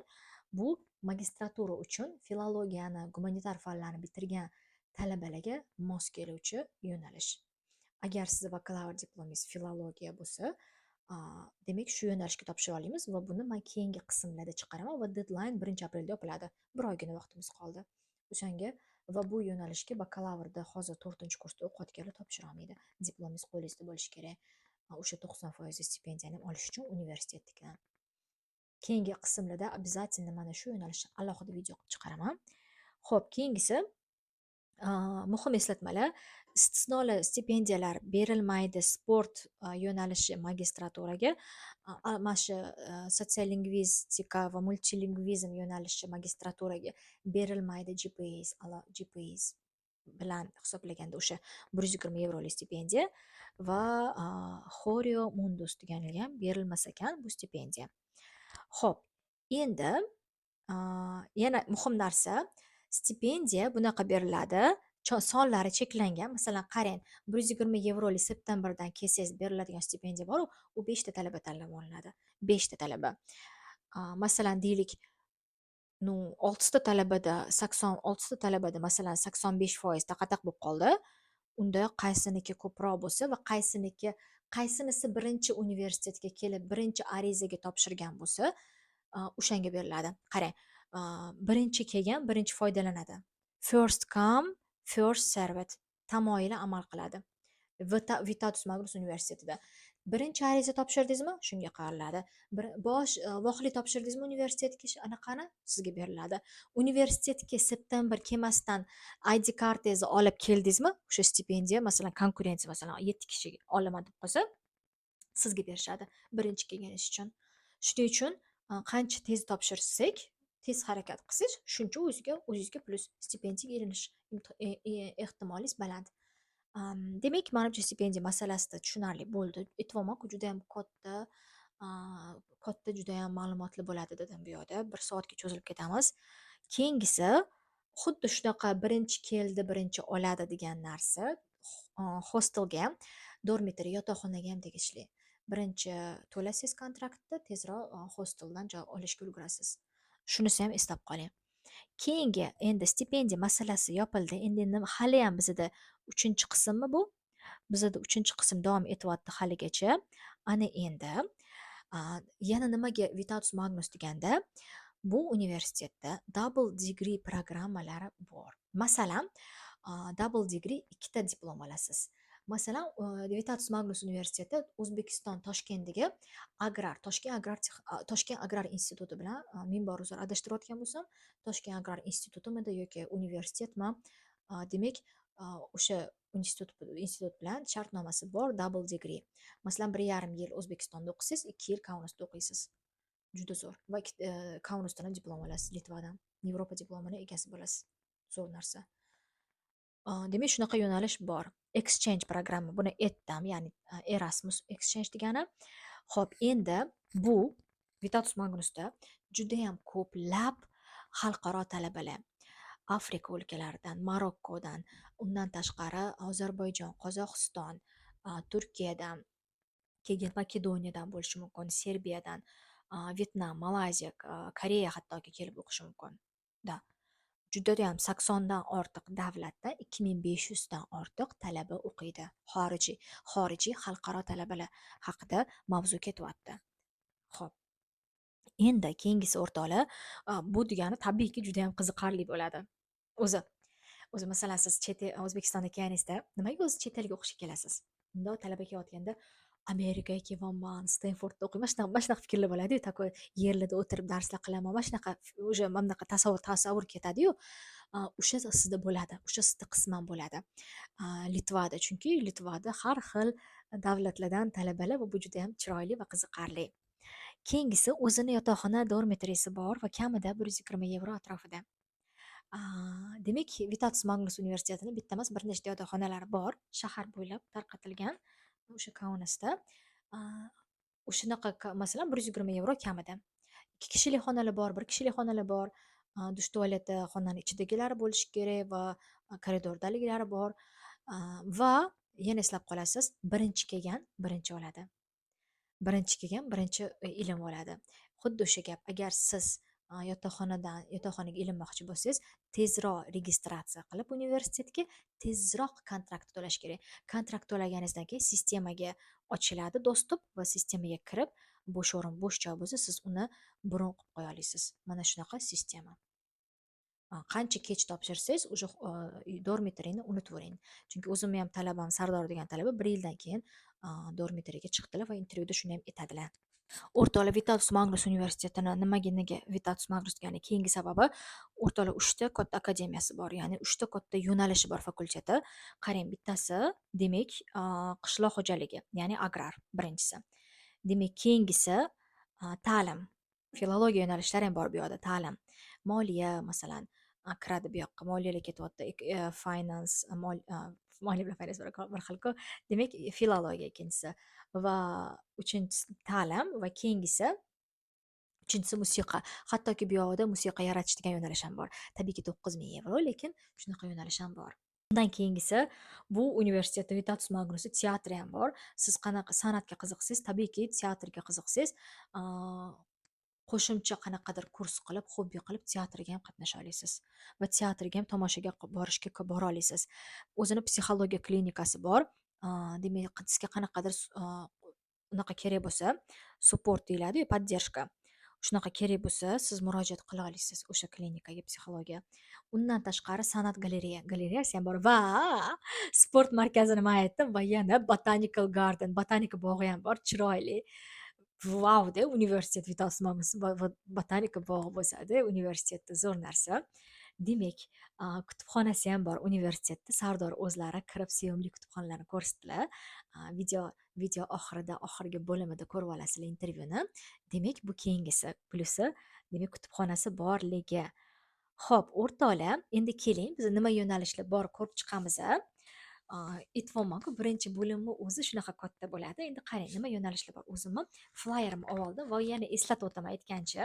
Bu magistratura uchun filologiyani, gumanitar fanlarni bitirgan talabalarga mos keluvchi yo'nalish. Agar sizni bakalavr diplomingiz filologiya bo'lsa, demak shu yo'nalishga topshira olamiz va buni men keyingi qismlarda chiqaraman va deadline 1-aprelda yopiladi. Bir oygina vaqtimiz qoldi. O'shanga va bu yo'nalishga bakalavrda hozir 4-kursda o'qiyotganlar topshira olmaydi. Diplomingiz qo'lingizda bo'lishi kerak. O'sha 90% stipendiyani ham olish uchun universitetdan. Keyingi qismlarda обязательно mana shu yo'nalishda alohida video qilib chiqaraman. Xo'p, keyingisi muhim eslatmalar. Istisnoli stipendiyalar berilmaydi sport yo'nalishi magistraturaga. Mana shu sotsiolingvistika va multilingvizm yo'nalishi magistraturaga berilmaydi GPA'ingiz bilan hisoblaganda o'sha 120 yevrolik stipendiya va Horio Mundus deganiga ham berilmas ekan bu stipendiya. Xo'p, endi yana muhim narsa, stipendiya bunaqa beriladi. Sonlari cheklangan. Masalan, qarang, 120 yevrolik septembrdan kelsangiz beriladigan stipendiya bor, u 5 ta talaba tanlab olinadi. 5 ta talaba. Masalan, deylik, 6 ta talabada masalan 85% taqataq bo'lib qoldi. Unda qaysiniki ko'proq bo'lsa va qaysinisi birinchi universitetga kelib, birinchi arizaga topshirgan bo'lsa, o'shanga beriladi. Qarang, birinchi kelgan birinchi foydalanadi. First come, first served tamoyili amal qiladi. Vitatus Magnus universitetida birinchi ariza topshirdingizmi, shunga qariladi. Vohli topshirdingizmi universitetga, anaqani sizga beriladi. Universitetga septembr kelmasdan ID kartangizni olib keldingizmi, o'sha stipendiya, masalan, konkurensiya, masalan, 7 kishi olaman deb qolsa, sizga berishadi birinchi kelganingiz uchun. Shuning uchun qancha tez topshirsak, tez harakat qilsangiz, shuncha o'zingizga plus stipendiyaga erinish ehtimolingiz baland. Demak, menimcha stipendiya masalasida tushunarli bo'ldi. Aytmoqchi, juda ham katta juda ham ma'lumotli bo'ladi dedim bu yoqda. 1 soatga cho'zilib ketamiz. Keyingisi xuddi shunaqa birinchi keldi, birinchi oladi degan narsa. Hostelga ham, dormitoriy yotoqxonaga ham tegishli. Birinchi to'lasiz kontraktda, tezroq hosteldan joy olishga ulgurasiz. Shunisi ham eslab qoling. Keyingi endi stipendiya masalasi yopildi. Endi hali ham bizda 3-qismmi bu? Bizda 3-qism davom etyapti haligacha. Ana endi yana nimaga Vitatus Magnus deganda, bu universitetda double degree programmalari bor. Masalan, double degree 2 ta diplom olasiz. Masalan, Vitatus Magnus universiteti O'zbekiston Toshkentdagi Toshkent agrar instituti bilan, men bor uzr adashtirayotgan bo'lsam, Toshkent agrar institutimida yoki universitetmi, demak, o'sha institut bilan shartnomasi bor, double degree. Masalan, 1,5 yil O'zbekistonda o'qisangiz, 2 yil Kaunasda o'qiysiz. Juda zo'r. Va Kaunasdan diplom olasiz, Litvadan. Yevropa diplomining egasi bo'lasiz. Zo'r narsa. Demak, shunaqa yo'nalish bor. Exchange programma, buni aytdim, ya'ni Erasmus Exchange degani. Xo'p, endi bu Vitatus Magnusda judayam ko'plab xalqaro talabalar Afrika o'lkalaridan, Marokkodan, undan tashqari Ozarbayjon, Qozog'iston, Turkiyadan, keyin Makedoniyadan bo'lishi mumkin, Serbiyadan, Vyetnam, Malayziya, Koreya hattoki kelib o'qishi mumkin. Da. Judayam 80 dan ortiq davlatda 2500 dan ortiq talaba o'qiydi. Xorijiy xalqaro talabalar haqida mavzu ketyapti. Xo'p, endi keyingisi o'rtoqlar, bu degani tabiiyki juda ham qiziqarli bo'ladi. O'zi o'zi masalan siz O'zbekistonda kelganingizda nimaga o'zi chet elga o'qishga kelasiz? Unda talaba kelayotganda Amerikaga kelyapman, Stenfordda o'qiyman, mana shunaqa fikrlar bo'ladi-yu, такой yerlarda o'tirib darslar qilaman, mana shunaqa уже mana bunaqa tasavvur ketadi-yu. O'sha sizda bo'ladi, o'sha sizda qisman bo'ladi. Litvada, chunki Litvada har xil davlatlardan talabalar va bu juda ham chiroyli va qiziqarli. Keyingisi o'zini yotoqxona dormitoriysi bor va kamida 120 yevro atrofida. Demak, Vitatus Magnus universitetini bitta emas, bir nechta yotoqxonalari bor, shahar bo'ylab tarqatilgan. O'sha Kaunasda. O'shanaqa masalan 120 yevro kamida. 2 kishilik xonalar bor, 1 kishilik xonalar bor. Dush tualeti xonani ichidagilari bo'lishi kerak va koridordaligilari bor. Va yana eslab qolasiz, birinchi kelgan birinchi oladi. Birinchi kelgan birinchi ilm oladi. Xuddi o'sha gap, agar siz yotoqxonaga ilinmoqchi bo'lsangiz, tezroq registratsiya qilib universitetga tezroq kontrakt to'lash kerak. Kontrakt to'laganingizdan keyin sistemaga ochiladi dostуп va sistemaga kirib, bo'sh o'rin, bo'sh joy bo'lsa, siz uni bron qilib qo'ya olasiz. Mana shunaqa sistema. Qancha kech topshirsangiz, o'sha dormitorini unutavering. Chunki o'zimni ham talabam, Sardor degan talaba 1 yildan keyin dormitoriga chiqdilar va intervyuda shuni ham aytadilar. O'rtoqlar, Vitatus Magnus universitetini nega Vitatus Magnus degani keyingi sababi, o'rtoqlar 3 ta katta akademiyasi bor, ya'ni 3 ta katta yo'nalishi bor fakulteti. Qarang, bittasi demak qishloq xo'jaligi, ya'ni agrar birinchisi. Demak, keyingisi ta'lim, filologiya yo'nalishlari ham bor bu yoqda, ta'lim. Moliya masalan kiradi bu yoqqa, moliyalar ketyapti, finance, moliya bilan finance bir xil-ku. Demak, filologiya ikkinchisi va uchinchisi ta'lim va keyingisi uchinchisi musiqa. Hattoki bu yoqda musiqa yaratish degan yo'nalish ham bor. Tabiiyki 9000 yevro, lekin shunaqa yo'nalish ham bor. Undan keyingisi bu universitetda Vitatus Magnusda teatri ham bor. Siz qanaqa san'atga qiziqsangiz, tabiiyki teatrga qiziqsangiz, qo'shimcha qanaqadir kurs qilib, hobbi qilib teatrga ham qatnasha olasiz va teatrga ham tomoshaga bora olasiz. O'zini psixologiya klinikasi bor. Demak, sizga qanaqadir unaqa kerak bo'lsa, support deyiladi-yu, поддержка. Shunaqa kerak bo'lsa, siz murojaat qila olasiz o'sha klinikaga, psixologiya. Undan tashqari san'at galereyasi ham bor va sport markazini men aytdim va yana botanical garden, botanika bog'i ham bor, chiroyli. Vau-da, universitet Vitatus Magnus botanika bog'i bo'lsa-da, universitetda zo'r narsa. Demak, kutubxonasi ham bor universitetda. Sardor o'zlari kirib sevimli kutubxonalarni ko'rsatdilar. Video oxirgi bo'limida ko'rib olasizlar intervyuni. Demak, bu keyingisi plusi, demak kutubxonasi borligi. Xo'p, o'rtoqlar, endi keling, biz nima yo'nalishlar bor ko'rib chiqamiz. Aytyapman-ku, birinchi bo'limni o'zi shunaqa katta bo'ladi. Endi qarang, nima yo'nalishlar bor. O'zimni flyerimni oldim va yana eslatib o'taman aytgancha.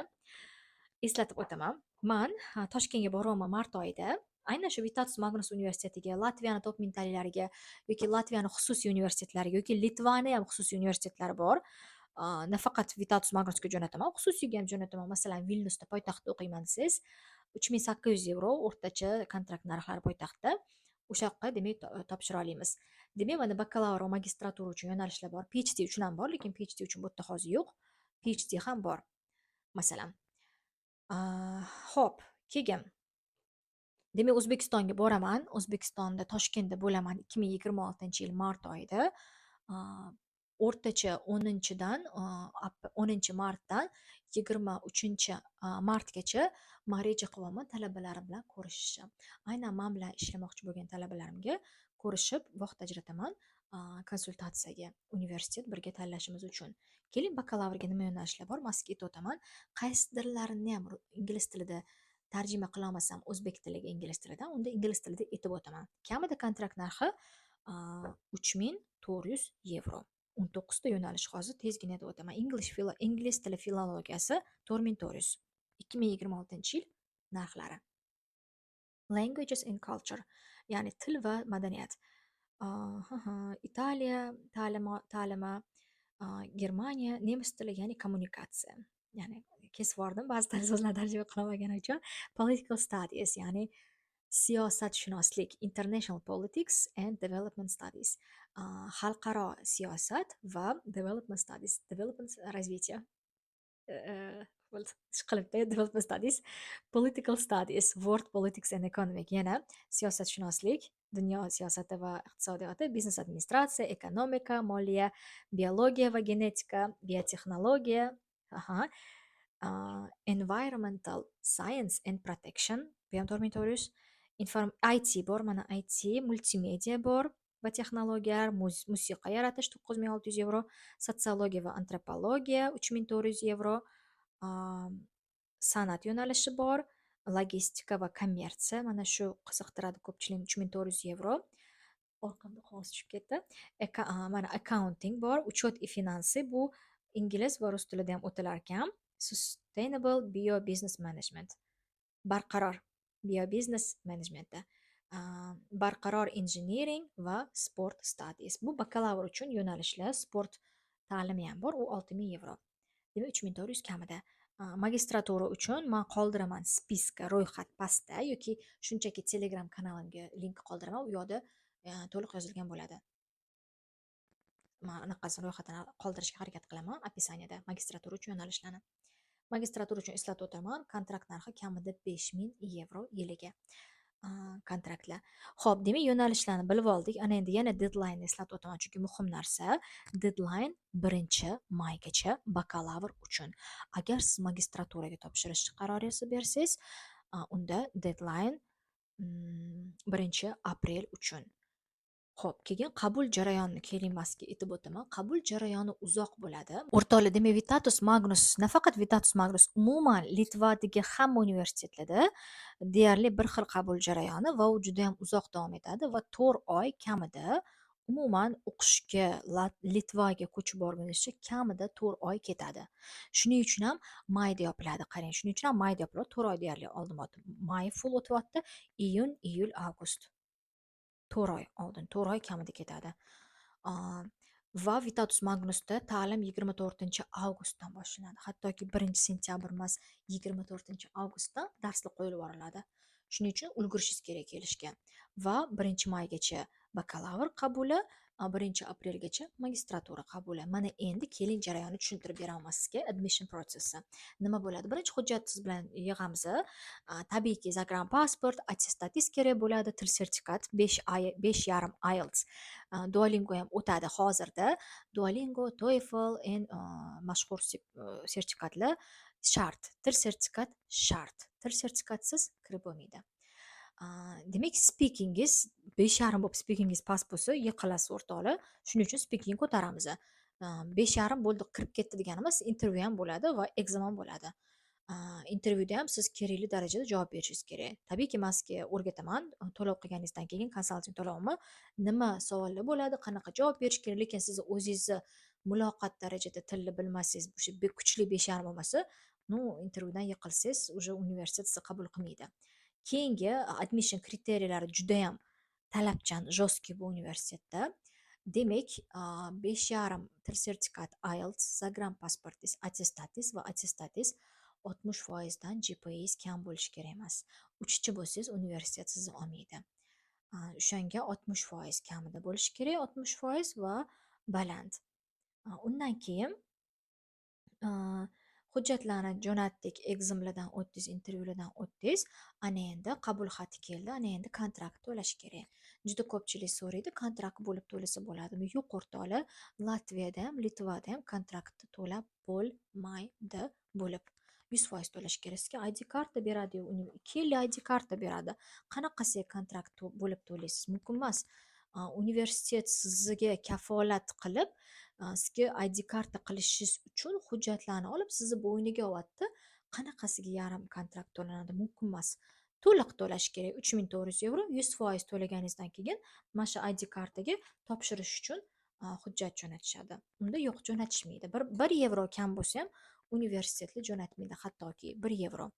Eslatib o'taman. Men Toshkentga boryapman mart oyida. Aynan shu Vitatus Magnus universitetiga, Latviyani top mentaliylariga yoki Latviyani xususiy universitetlariga yoki Litvani ham xususiy universitetlari bor. Nafaqat Vitatus Magnusga jo'nataman, xususiyga ham jo'nataman. Masalan, Vilnusda poytaxtda o'qiyman desangiz, 3800 yevro o'rtacha kontrakt narxlari poytaxtda. O'sha yoqqa demak topshira olamiz. Demak, mana bakalavr va magistratura uchun yo'nalishlar bor. PhD uchun ham bor, lekin PhD uchun bu yerda hozir yo'q. PhD ham bor. Masalan. Xo'p, keyin. Demak, O'zbekistonga boraman. O'zbekistonda Toshkentda bo'laman 2026-yil mart oyida. O'rtacha 10-martdan 23-martgacha men reja qilyapman talabalarim bilan ko'rishishim. Aynan men bilan ishlamoqchi bo'lgan talabalarimga ko'rishib, vaqt ajrataman konsultatsiyaga, universitet birga tanlashimiz uchun. Keling, bakalavrga nima yo'nalishlar bor, men sizga aytib o'taman. Qaysidirlarini ham ingliz tilida tarjima qilolmasam o'zbek tiliga ingliz tilidan, unda ingliz tilida aytib o'taman. Kamida kontrakt narxi 3400 yevro. 19 ta yo'nalish, hozir tezgina aytib o'taman. Ingliz tili filologiyasi 4400. 2026-yil narxlari. Languages and culture, ya'ni til va madaniyat. Italiya ta'limi, Germaniya nemis tili, ya'ni kommunikatsiya. Ya'ni kesib yubordim ba'zi so'zlarni tarjima qilolmaganim uchun. Political studies, ya'ni siyosatshunoslik, international politics and development studies. Xalqaro siyosat va development studies, development развитие. Qilibdi development studies, political studies, world politics and economic, yana siyosatshunoslik, dunyo siyosati va iqtisodiyoti, biznes administratsiya, ekonomika, moliya, biologiya va genetika, biotexnologiya, environmental science and protection, bu ham 4400. IT bor, mana IT, multimedia bor va texnologiyalar, musiqa yaratish 9600 yevro, sotsiologiya va antropologiya 3400 yevro, san'at yo'nalishi bor, logistika va kommersiya, mana shu qiziqtiradi ko'pchilikni, 3400 yevro. Orqamda qog'oz tushib ketdi. Mana accounting bor, uchет и finansi, bu ingliz va rus tilida ham o'tilar ekan. Sustainable bio-business management, barqaror bio-business managementda. Barqaror engineering va sport studies, bu bakalavr uchun yo'nalishlar, sport ta'limi ham bor, u 6000 yevro. Demak 3400 kamida. Magistratura uchun men qoldiraman spiska, ro'yxat pastda, yoki shunchaki Telegram kanalimga link qoldiraman, u yoqda to'liq yozilgan bo'ladi. Men anaqasini ro'yxatini qoldirishga harakat qilaman описаниеda magistratura uchun yo'nalishlarni. Magistratura uchun eslatib o'taman, kontrakt narxi kamida 5000 yevro yiliga. Kontraktlar. Xo'p, demak yo'nalishlarni bilib oldik. Ana endi yana deadline eslatib o'taman, chunki muhim narsa. Deadline 1-maygacha bakalavr uchun. Agar siz magistraturaga topshirish qaroringizni bersangiz, unda deadline 1-aprel uchun. Xo'p, keyin qabul jarayonini kelinmasga aytib o'taman. Qabul jarayoni uzoq bo'ladi. O'rtoqlar, demak Vitatus Magnus, nafaqat Vitatus Magnus, umuman Litvadagi hamma universitetlarda deyarli bir xil qabul jarayoni va u juda ham uzoq davom etadi va 4 oy kamida umuman o'qishga Litvaga ko'chib borgunizcha kamida 4 oy ketadi. Shuning uchun ham mayda yopiladi. Qarang, shuning uchun ham mayda yopiladi. 4 oy deyarli oldin may full o'tyapti, iyun, iyul, avgust. 4 oy oldin, 4 oy kamida ketadi. Va Vitatus Magnusda ta'lim 24-avgustdan boshlanadi. Hattoki 1-sentyabr emas, 24-avgustdan darslar qo'yilib yuboriladi. Shuning uchun ulgurishingiz kerak kelishga. Va 1-maygacha bakalavr qabuli, 1-aprelgacha magistratura qabuli. Mana endi keling jarayonni tushuntirib beraman sizga. Admission processi nima bo'ladi? Birinchi hujjat siz bilan yig'amiz. Tabiiyki загранпаспорт, attestatis kerak bo'ladi, til sertifikat 5,5 IELTS. Duolingo ham o'tadi hozirda. Duolingo, TOEFL en mashhur sertifikatlar shart. Til sertifikat shart. Til sertifikatsiz kirib bo'lmaydi. Demak, speakingiz 5,5 bo'lib, speakingiz past bo'lsa, yiqilasiz o'rtoqlar. Shuning uchun speaking ko'taramiz. 5,5 bo'ldi, kirib ketdi deganimiz, intervyu ham bo'ladi va exam ham bo'ladi. Intervyuda ham siz kerakli darajada javob berishingiz kerak. Tabiiyki, men sizga o'rgataman, to'lov qilganingizdan keyin konsalting to'lovimi, nima savollar bo'ladi, qanaqa javob berish kerak, lekin siz o'zingizni muloqot darajada tilni bilmasangiz, o'sha kuchli 5,5 bo'lmasa, intervyudan yiqilsangiz, o'sha universitet sizni qabul qilmaydi. Keyingi admission kriteriylari juda ham talabchan, jostki bu universitetda. Demak, 5,5 til sertifikat IELTS, загранпаспортis, attestatis va attestatis 60% GPA'ingiz kam bo'lishi kerak emas. 3chi bo'lsangiz universitet sizni olmaydi. O'shanga 60% kamida bo'lishi kerak, 60% va baland. Undan keyin hujjatlarni jo'natdik, examlardan o'tdingiz, intervyulardan o'tdingiz. Ana endi qabul xati keldi, ana endi kontrakt to'lash kerak. Juda ko'pchilik so'raydi, kontrakt bo'lib to'lasa bo'ladimi? Yo'q o'rtoqlar, Latviyada ham, Litvada ham kontraktni to'lab bo'lmaydi bo'lib. 100% to'lash kerak. Sizga ID karta beradi, 2 yil ID karta beradi. Qanaqa siz kontrakt bo'lib to'laysiz? Mumkin emas. Universitet sizga kafolat qilib Sizga ID karta qilishingiz uchun hujjatlarni olib sizni bo'yniga olyapti. Qanaqasiga yarim kontrakt to'lanadi? Mumkin emas. To'liq to'lash kerak. 3.400 €, 100% to'laganingizdan keyin mana shu ID kartaga topshirish uchun hujjat jo'natishadi. Unda yo'q, jo'natishmaydi. 1 € kam bo'lsa ham universitetga jo'natmaydi, hattoki 1 €.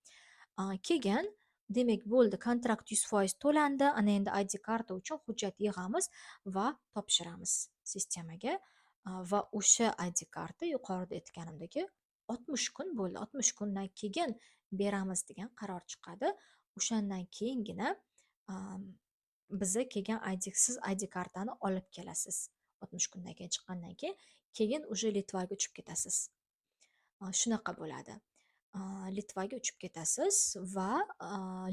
Keyin demak bo'ldi, kontrakt 100% to'landi. Ana endi ID karta uchun hujjat yig'amiz va topshiramiz sistemaga. Va o'sha ID karta yuqorida aytganimdek 60 kun bo'ldi. 60 kundan keyin beramiz degan qaror chiqadi. O'shandan keyingina biza kelgan siz ID kartani olib kelasiz. 60 kundan keyin chiqqandan keyin уже Litvaga uchib ketasiz. Shunaqa bo'ladi. Litvaga uchib ketasiz va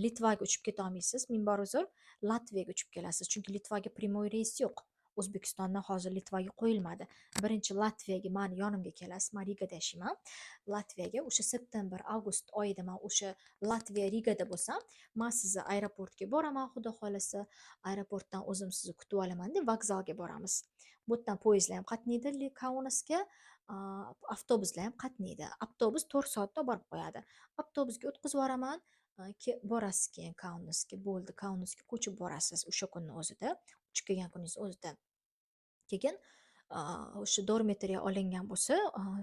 Litvaga uchib keta olmaysiz. Ming bor uzr, Latviyaga uchib kelasiz. Chunki Litvaga primoy reys yo'q. O'zbekistondan hozir Litvaga qo'yilmadi. Birinchi Latviyaga mani yonimga kelasiz. Men Rigada yashayman. Latviyaga o'sha september, avgust oyida men o'sha Latviya Rigada bo'lsam, men sizni aeroportga boraman, xudo xolasa. Aeroportdan o'zim sizni kutib olaman deb vokzalga boramiz. Bu yerdan poyezdlar ham qatnaydi Kaunasga, avtobuslar ham qatnaydi. Avtobus 4 soatda borib qo'yadi. Avtobusga o'tkazib yuboraman. Borasiz keyin Kaunasga. Bo'ldi, Kaunasga ko'chib borasiz o'sha kunning o'zida. Uchib kelgan kuningiz o'zida. Keyin o'sha dormetriya olingan bo'lsa,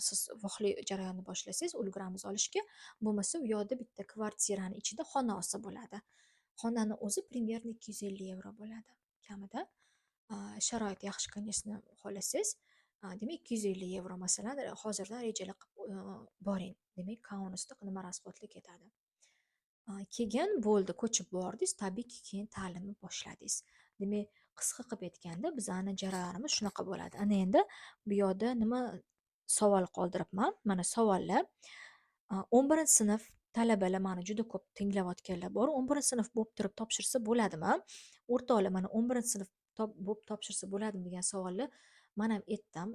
siz voqli jarayonni boshlasangiz, ulguramiz olishga. Bo'lmasa, u yoqda bitta kvartirani ichida xona olsa bo'ladi. Xonani o'zi примерно 250 € bo'ladi kamida. Sharoit yaxshi qilishni xohlasangiz, demak 250 € masalan hozirdan rejalar qilib boring. Demak, Kaunasda nima rasxodlik ketadi. Keyin bo'ldi, ko'chib bordingiz, tabiiyki keyin ta'limni boshladingiz. Demak, qisqa qilib aytganda bizani jarayonimiz shunaqa bo'ladi. Ana endi bu yoqda nima savol qoldiribman? Mana savollar. 11-sinf talabalar mani juda ko'p tinglayotganlar bor. 11-sinf bo'lib turib topshirsa bo'ladimi? O'rtoqlar, mana 11-sinf bo'lib topshirsa bo'ladimi degan savolni men ham aytdim.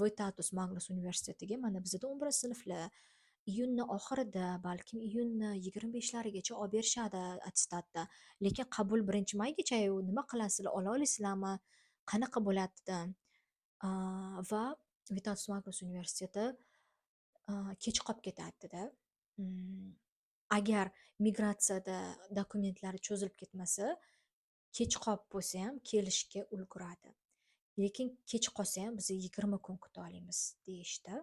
Vitatus Magnus universitetiga mana bizda 11-sinflar iyunni oxirida, balkim iyunni 25-larigacha olib berishadi attestatda. Lekin qabul 1-maygacha, nima qilasizlar, ola olasizlarmi? Qanaqa bo'ladi? Va Vitatus Magnus universiteti kech qolib ketadi-da. Agar migratsiyada dokumentlari cho'zilib ketmasa, kech qolib bo'lsa ham kelishga ulguradi. Lekin kech qolsa ham biz 20 kun kuta olamiz deyishdi.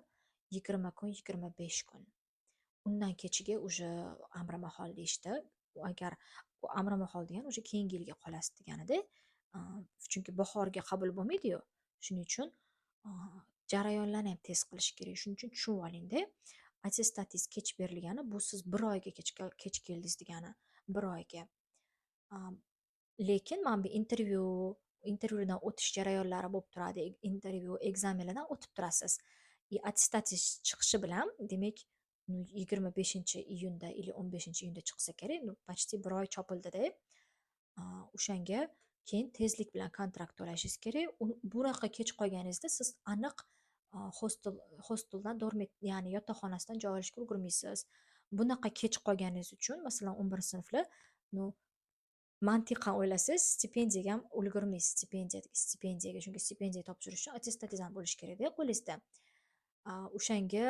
20 kun, 25 kun. Undan kechiga уже amri mahol deyishdi. Agar bu amri mahol degan уже keyingi yilga qolasiz deganida. Chunki bahorga qabul bo'lmaydi-yu. Shuning uchun jarayonlarni ham tez qilish kerak. Shuning uchun tushunib oling-da. Attestatingiz kech berilgani bu siz 1 oyga kech keldingiz degani, 1 oyga. Lekin mana bu intervyudan o'tish jarayonlari bo'lib turadi. Intervyu, ekzamenlardan o'tib turasiz. Attestatingiz chiqishi bilan, demak, 25-iyunda или 15-iyunda chiqsa kerak, почти 1 oy chopildi-da. O'shanga keyin tezlik bilan kontrakt to'lashingiz kerak. Bunaqa kech qolganingizda siz aniq hosteldan ya'ni yotoqxonasidan joy olishga ulgurmaysiz. Bunaqa kech qolganingiz uchun, masalan, 11-sinflar, mantiqan o'ylasangiz, stipendiyaga ham ulgurmaysiz. Stipendiyaga, chunki stipendiya topshirish uchun attestatingiz ham bo'lishi kerak-da qo'lingizda. O'shanga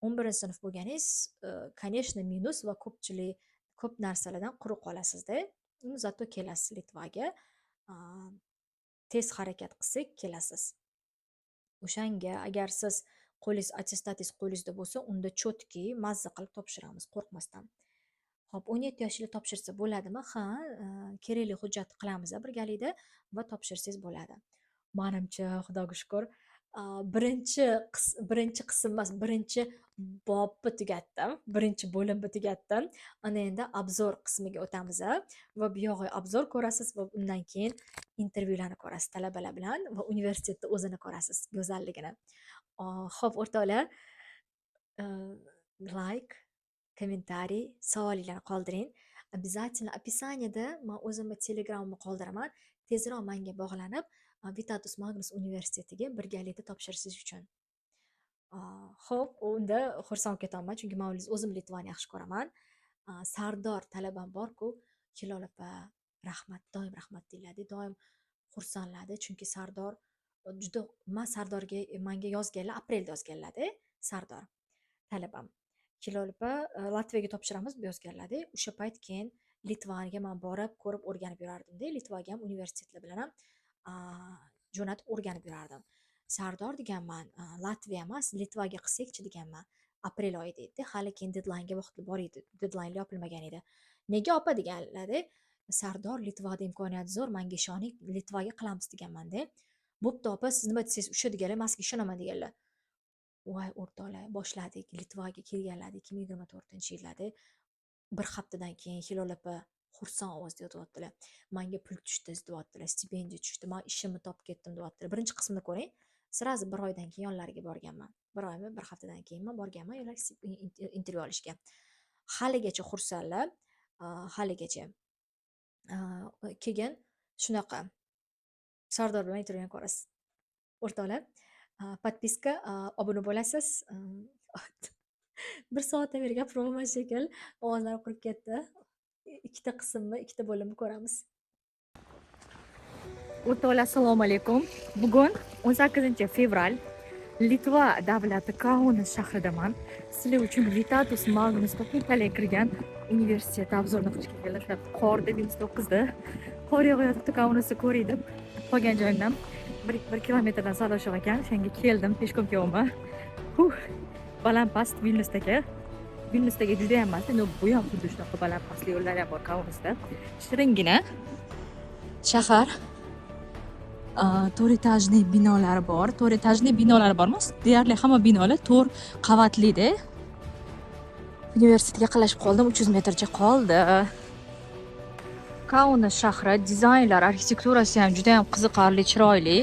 11-sinf bo'lganingiz, конечно, minus va ko'p narsalardan quruq qolasizda. Zato kelasiz Litvaga. Tez harakat qilsak kelasiz. O'shanga agar siz attestatingiz qo'lingizda bo'lsa, unda chotki mazza qilib topshiramiz, qo'rqmasdan. Xo'p, 17 yoshli topshirsa bo'ladimi? Ha, kerakli hujjatni qilamiz birgalikda va topshirsangiz bo'ladi. Menimcha, Xudoga shukr, birinchi qism emas, birinchi bobni tugatdim, birinchi bo'limni tugatdim. Ana endi obzor qismiga o'tamiz va bu yog'i obzor ko'rasiz va undan keyin intervyularni ko'rasiz talabalar bilan va universitetni o'zini ko'rasiz, go'zalligini. Xo'p, o'rtoqlar, like, kommentariy, savolinglarni qoldiring. Обязательно описаниеda men o'zimni Telegramimni qoldiraman. Tezroq menga bog'lanib, Vitatus Magnus universitetiga birgalikda topshirishingiz uchun. Xo'p, unda xursand ketaman, chunki men o'zim Litvani yaxshi ko'raman. Sardor talabam bor-ku, Hilol opa, rahmat, doim rahmat deyiladi, doim xursandladi, chunki Sardor juda Sardorga menga yozganlar, aprelda yozganlar-da, Sardor talabam. Kelolib Latviyaga topshiramiz deb yozganlar-da. O'sha payt keyin Litvaga men borib, ko'rib o'rganib yurardim-da. Litvaga ham universitetlar bilan ham jo'natib o'rganib yurardim. Sardor deganman, Latviya emas, Litvaga qilsak-chi deganman. Aprel oyida edi. Hali keyin deadline'ga vaqtli bor edi. Deadline yopilmagan edi. Nega opa deganlar-da. Sardor Litvada imkoniyati zo'r, menga ishoning, Litvaga qilamiz deganman-da. Bo'pti opa, siz nima desangiz o'sha deganlar, men sizga ishonaman deganlar. Voy o'rtoqlar, boshladik. Litvaga kelganlardi 2024-yillarda. Bir haftadan keyin Hilol opa xursand ovozda yotyaptilar. Menga pul tushdi deyaptilar, stipendiya tushdi, men ishimni topib ketdim deyaptilar. Birinchi qismini ko'ring. Sirazi bir oydan keyin yonlariga borganman. Bir oymi, bir haftadan keyin borganman ular intervyu olishga. Haligacha xursandlar, haligacha. Keyin shunaqa Sardor bilan intervyuni ko'rasiz. O'rtoqlar, podpiska, obuna bo'lasiz. Bir soatdan beri gapiraman shekil, ovozlarim qurib ketdi. Ikkita qismni, ikkita bo'limni ko'ramiz. O'rtoqlar, assalomu alaykum. Bugun 18-fevral Litva davlati Kaunas shahridaman. Sizlar uchun Vitatus Magnus Topnikaliga kirgan universitet obzorini qilishga keldim. Qorda 29da qor yog'ayotibdi, Kaunasni ko'ray deb qolgan joyimdan 1 kilometrdan sal oshiq ekan. Shunga keldim, peshkom kelyapman. Baland past Vilniusdagi juda ham emas, bu ham xuddi shunaqa baland pastli yo'llar ham bor Kaunasda. Shiringina shahar. 4 etajli binolar bor. 4 etajli binolar bormi? Deyarli hamma binolar 4 qavatli-da. Universitetga yaqinlashib qoldim, 300 metrcha qoldi. Kaunas shahri dizaynlar, arxitekturasi ham juda ham qiziqarli, chiroyli.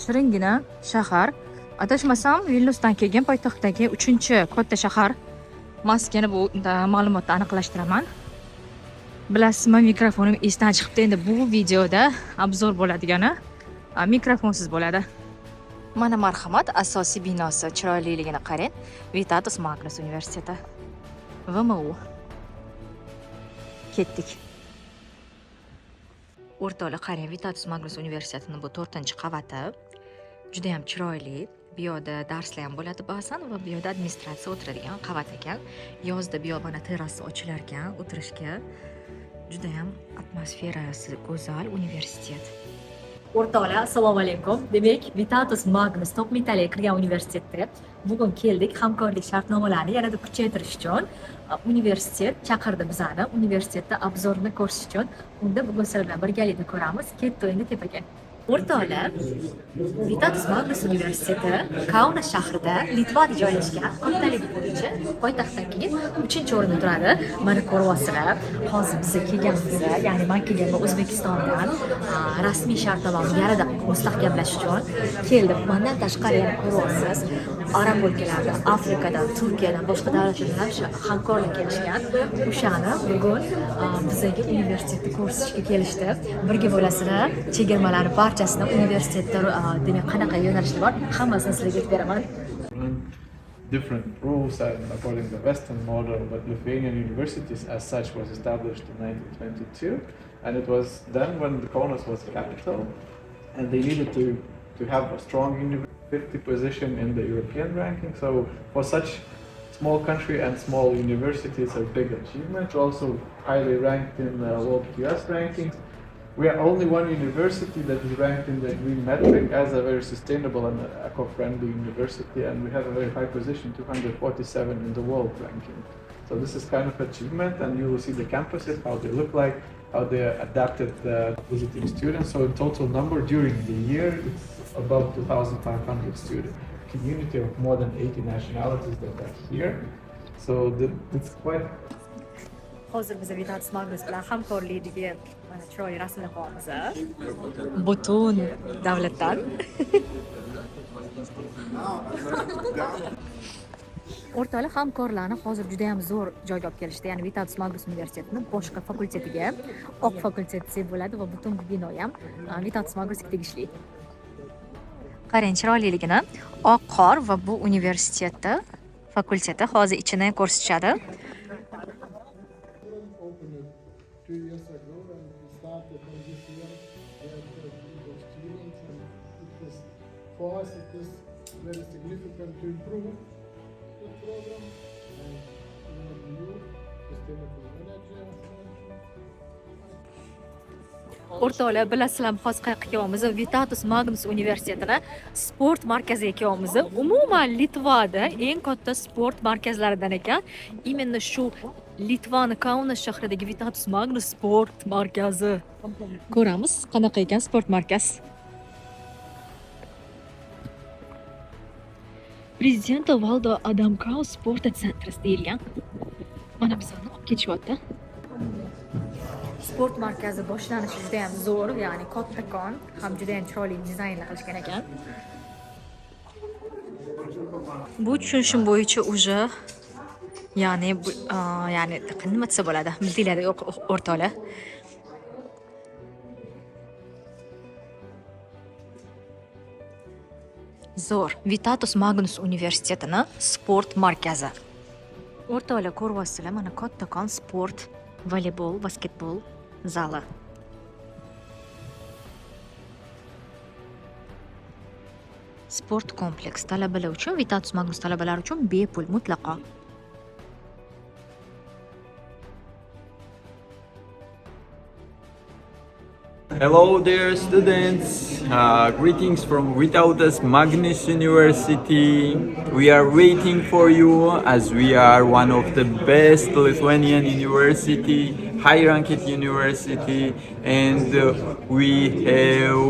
Shiringina shahar. Adashmasam, Vilniusdan kelgan poytaxtdagi 3-katta shahar. Maskani bu ma'lumotni aniqlashtiraman. Bilasizmi, mikrofonim esdan chiqibdi. Endi bu videoda obzor bo'ladigani mikrofonsiz bo'ladi. Mana marhamat, asosiy binosi chiroyliligini qarang. Vitatus Magnus universiteti. VMU. Ketdik. O'rtoqlar, qarang, Vitatus Magnus universitetining bu 4-qavati juda ham chiroyli. Bu yerda darslar ham bo'ladi ba'zan va bu yerda administratsiya o'tiradigan qavat ekan. Yozda bu yerda terrasa ochilar ekan o'tirishga. Juda ham atmosferasi go'zal universitet. O'rtoqlar, assalomu alaykum. Demak, Vitatus Magnus Topnikaliga kirgan universitetga bugun keldik. Hamkorlik shartnomalarini yanada kuchaytirish uchun universitet chaqirdi bizani. Universitetda obzorni ko'rish uchun. Unda bugun sizlar bilan birgalikda ko'ramiz. Ketdi endi tepaga. O'rtoqlar, Vitatus Magnus universiteti Kaunas shahrida Litvada joylashgan, kattalik bo'yicha poytaxtdan keyin 3-o'rinda turadi. Mana ko'ryapsizlar, hozir biz kelganmiz, ya'ni men kelganman O'zbekistondan rasmiy shartnomani yanada mustahkamlash uchun keldim. Bundan tashqari yana ko'ryapsiz, arab o'lkalarida, Afrikadan, Turkiyadan, boshqa davlatlardan hamkorlik kelishgan. O'shani bugun bizga universitetni ko'rsatishga kelishdi. Birga bo'lasizlar, chegirmalarni barchasini universitetda demak qanaqa yo'nalishlar bor, hammasini sizlarga aytib beraman. Different rules and according to the Western model, but Lithuanian universities as such was established in 1922, and it was then when the Kaunas was the capital, and they needed to have a strong 50 position in the European ranking. So for such small country and small university, it's a big achievement. Also highly ranked in the World QS rankings. We are only one university that is ranked in the green metric as a very sustainable and eco-friendly university, and we have a very high position, 247 in the world ranking. So this is kind of achievement, and you will see the campuses, how they look like, how they adapted the visiting students. So in total number during the year, it's above 2,500 students. Community of more than 80 nationalities that are here. So it's quite. Hozir biz Vitatus Magnus bilan hamkorlikdagi mana chiroyli rasmlar qo'yamiz. Butun davlatdan. O'rtoqlar, hamkorlarni hozir juda ham zo'r joyga olib kelishdi. Ya'ni Vitatus Magnus universitetining boshqa fakultetiga, oq fakultet deb bo'ladi va butun bino ham Vitatus Magnusga tegishli. Qarang chiroyliligini. Oq qor va bu universitetda fakulteti hozir ichini ko'rsatishadi. 2 years ago when we started on this year, we had us, it is very significant to improve the program and new sustainable energy and so on. O'rtoqlar, bilasizlarmi, hozir qayerga kelyapmiz? Vitatus Magnus universitetini sport markaziga kelyapmiz. Umuman Litvada eng katta sport markazlaridan ekan. Именно shu Litvani Kaunas shahridagi Vitatus Magnus sport markazi. Ko'ramiz, qanaqa ekan sport markaz. Prezident Valdo Adamkov sport centri deyilgan. Mana bizani olib ketishyapti. Sport markazi boshlanishi juda ham zo'r, ya'ni kattakon, ham juda ham chiroyli dizaynlar qilishgan ekan. Bu tushunishim bo'yicha уже ya'ni nima desa bo'ladi? Bildinglar o'rtoqlar. Zo'r. Vitatus Magnus universitetini sport markazi. O'rtoqlar, ko'ryapsizlar, mana kattakon sport, voleybol, basketbol zali. Sport kompleks talabalar uchun, Vitatus Magnus talabalari uchun bepul mutlaqo. Hello dear students, greetings from Vytautas Magnus University. We are waiting for you as we are one of the best Lithuanian university, high-ranked university, and we have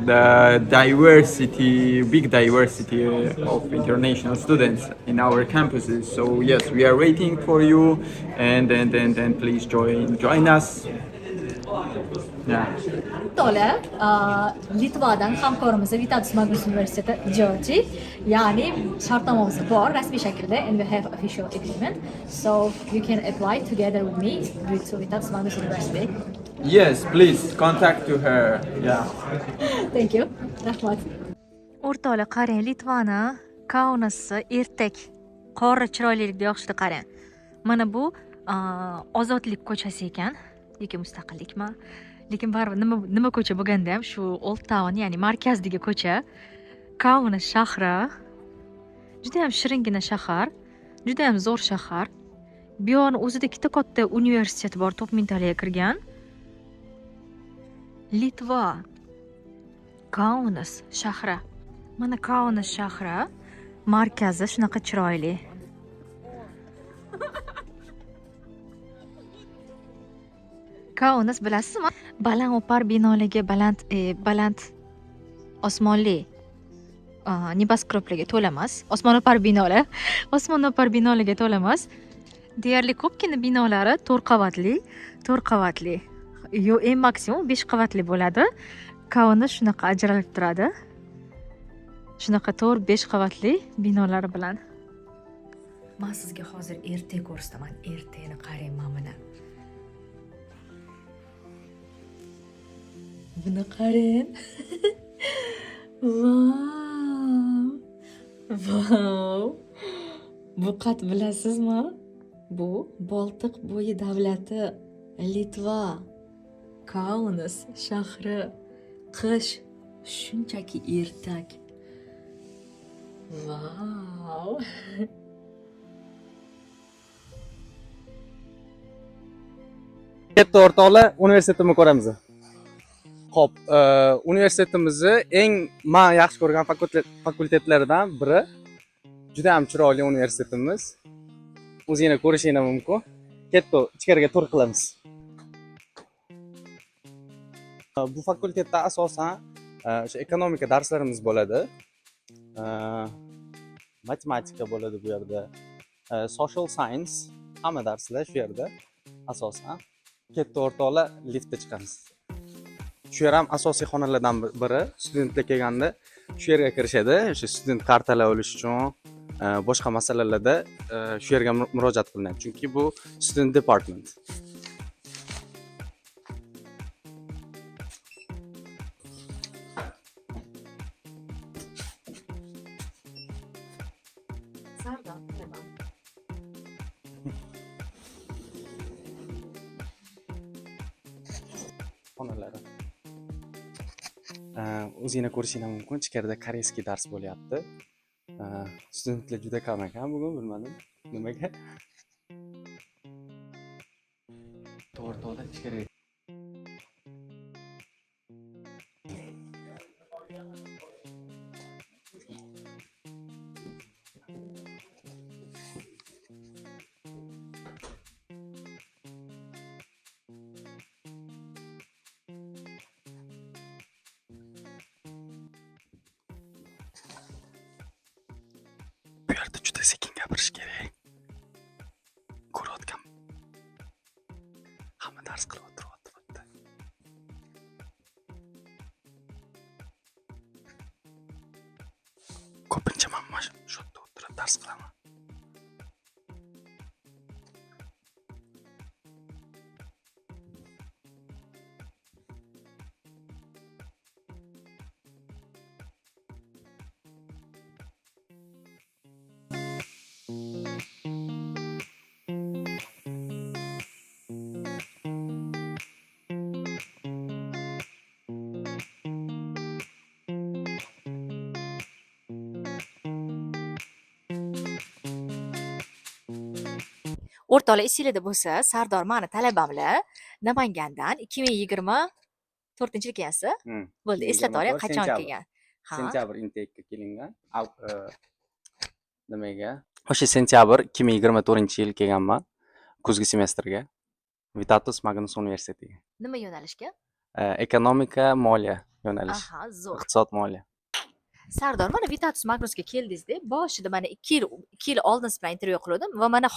the diversity, big diversity of international students in our campuses. So yes, we are waiting for you and please join us. Yeah. O'rtoqlar, Litvadan hamkorimiz Vitatus Magnus universiteti ijrochi, ya'ni shartnomamiz bor rasmiy shaklda, and we have official agreement, so you can apply together with me with Vitatus Magnus University. Yes, please contact to her. Yeah. Thank you. Rahmat. O'rtoqlar, qarang, Litvani Kaunasi ertak qora chiroylilikda yoqishdi, qarang. Mana bu ozodlik ko'chasi ekan, yoki mustaqillikmi? Lekin baribir nima ko'cha bo'lganda ham shu Old Town, ya'ni markazdagi ko'cha, Kaunas shahri juda ham shiringina shahar, juda ham zo'r shahar. Bu yoqni o'zida ikkita katta universitet bor, top mintaliga kirgan. Litva Kaunas shahri. Mana Kaunas shahri markazi shunaqa chiroyli. Kaunas bilasizmi? Baland o'par binolarga, baland osmonli nibaskroblarga to'la emas. Osmono'par binolarga to'la emas. Deyarli ko'pgina binolari 4 qavatli. Yo, eng maksimum 5 qavatli bo'ladi. Kaunas shunaqa ajralib turadi. Shunaqa 4-5 qavatli binolari bilan. Men sizga hozir ertak ko'rsataman. Ertakni qarang mana. Buni qarang. Wow. Bu qat bilasizmi? Bu Boltiq bo'yi davlati, Litva, Kaunas shahri. Qish shunchaki ertak. Wow. Katta o'rtoqlar, universitetimni ko'ramiz. Xo'p, universitetimizni eng men yaxshi ko'rgan fakultetlaridan biri. Juda ham chiroyli universitetimiz. O'zingizlar ko'rishingiz mumkin. Katta ichkariga tur qilamiz. Bu fakultetda asosan o'sha ekonomika darslarimiz bo'ladi. Matematika bo'ladi bu yerda. Social science hamma darslar shu yerda asosan. Katta o'rtoqlar, liftda chiqamiz. Shu yer ham asosiy xonalardan biri. Studentlar kelganda shu yerga kirishadi. O'sha student kartalar olish uchun boshqa masalalarda shu yerga murojaat qilinadi. Chunki bu student department. Xonalari. O'zinglar ko'rishinglar mumkin, ichkarida koreyskiy dars bo'lyapti. Studentlar juda kam ekan bugun, bilmadim nimaga. To'g'ri ichkariga. Bu yerda juda sekin gapirish kerak. Ko'rayotgan hamma dars qilib o'tiryapti. Ko'pincha men mana shu yerda o'tirib dars qilaman. O'rtoqlar, esinglarda bo'lsa, Sardor mani talabamlar Namangandan 2024-yil kelgansiz. Bo'ldi, eslatib oling, qachon kelgan. Ha. Sentyabr intake'ga kelingan. Nimaga? O'sha sentyabr 2024-yil kelganman. Kuzgi semestrga. Vitatus Magnus universitetiga. Nima yo'nalishga? Ekonomika, moliya yo'nalish. Aha, zo'r. Iqtisod, moliya. Sardor, mana Vitatus Magnusga keldingizda, boshida mana 2 yil oldin siz bilan intervyu qildim va mana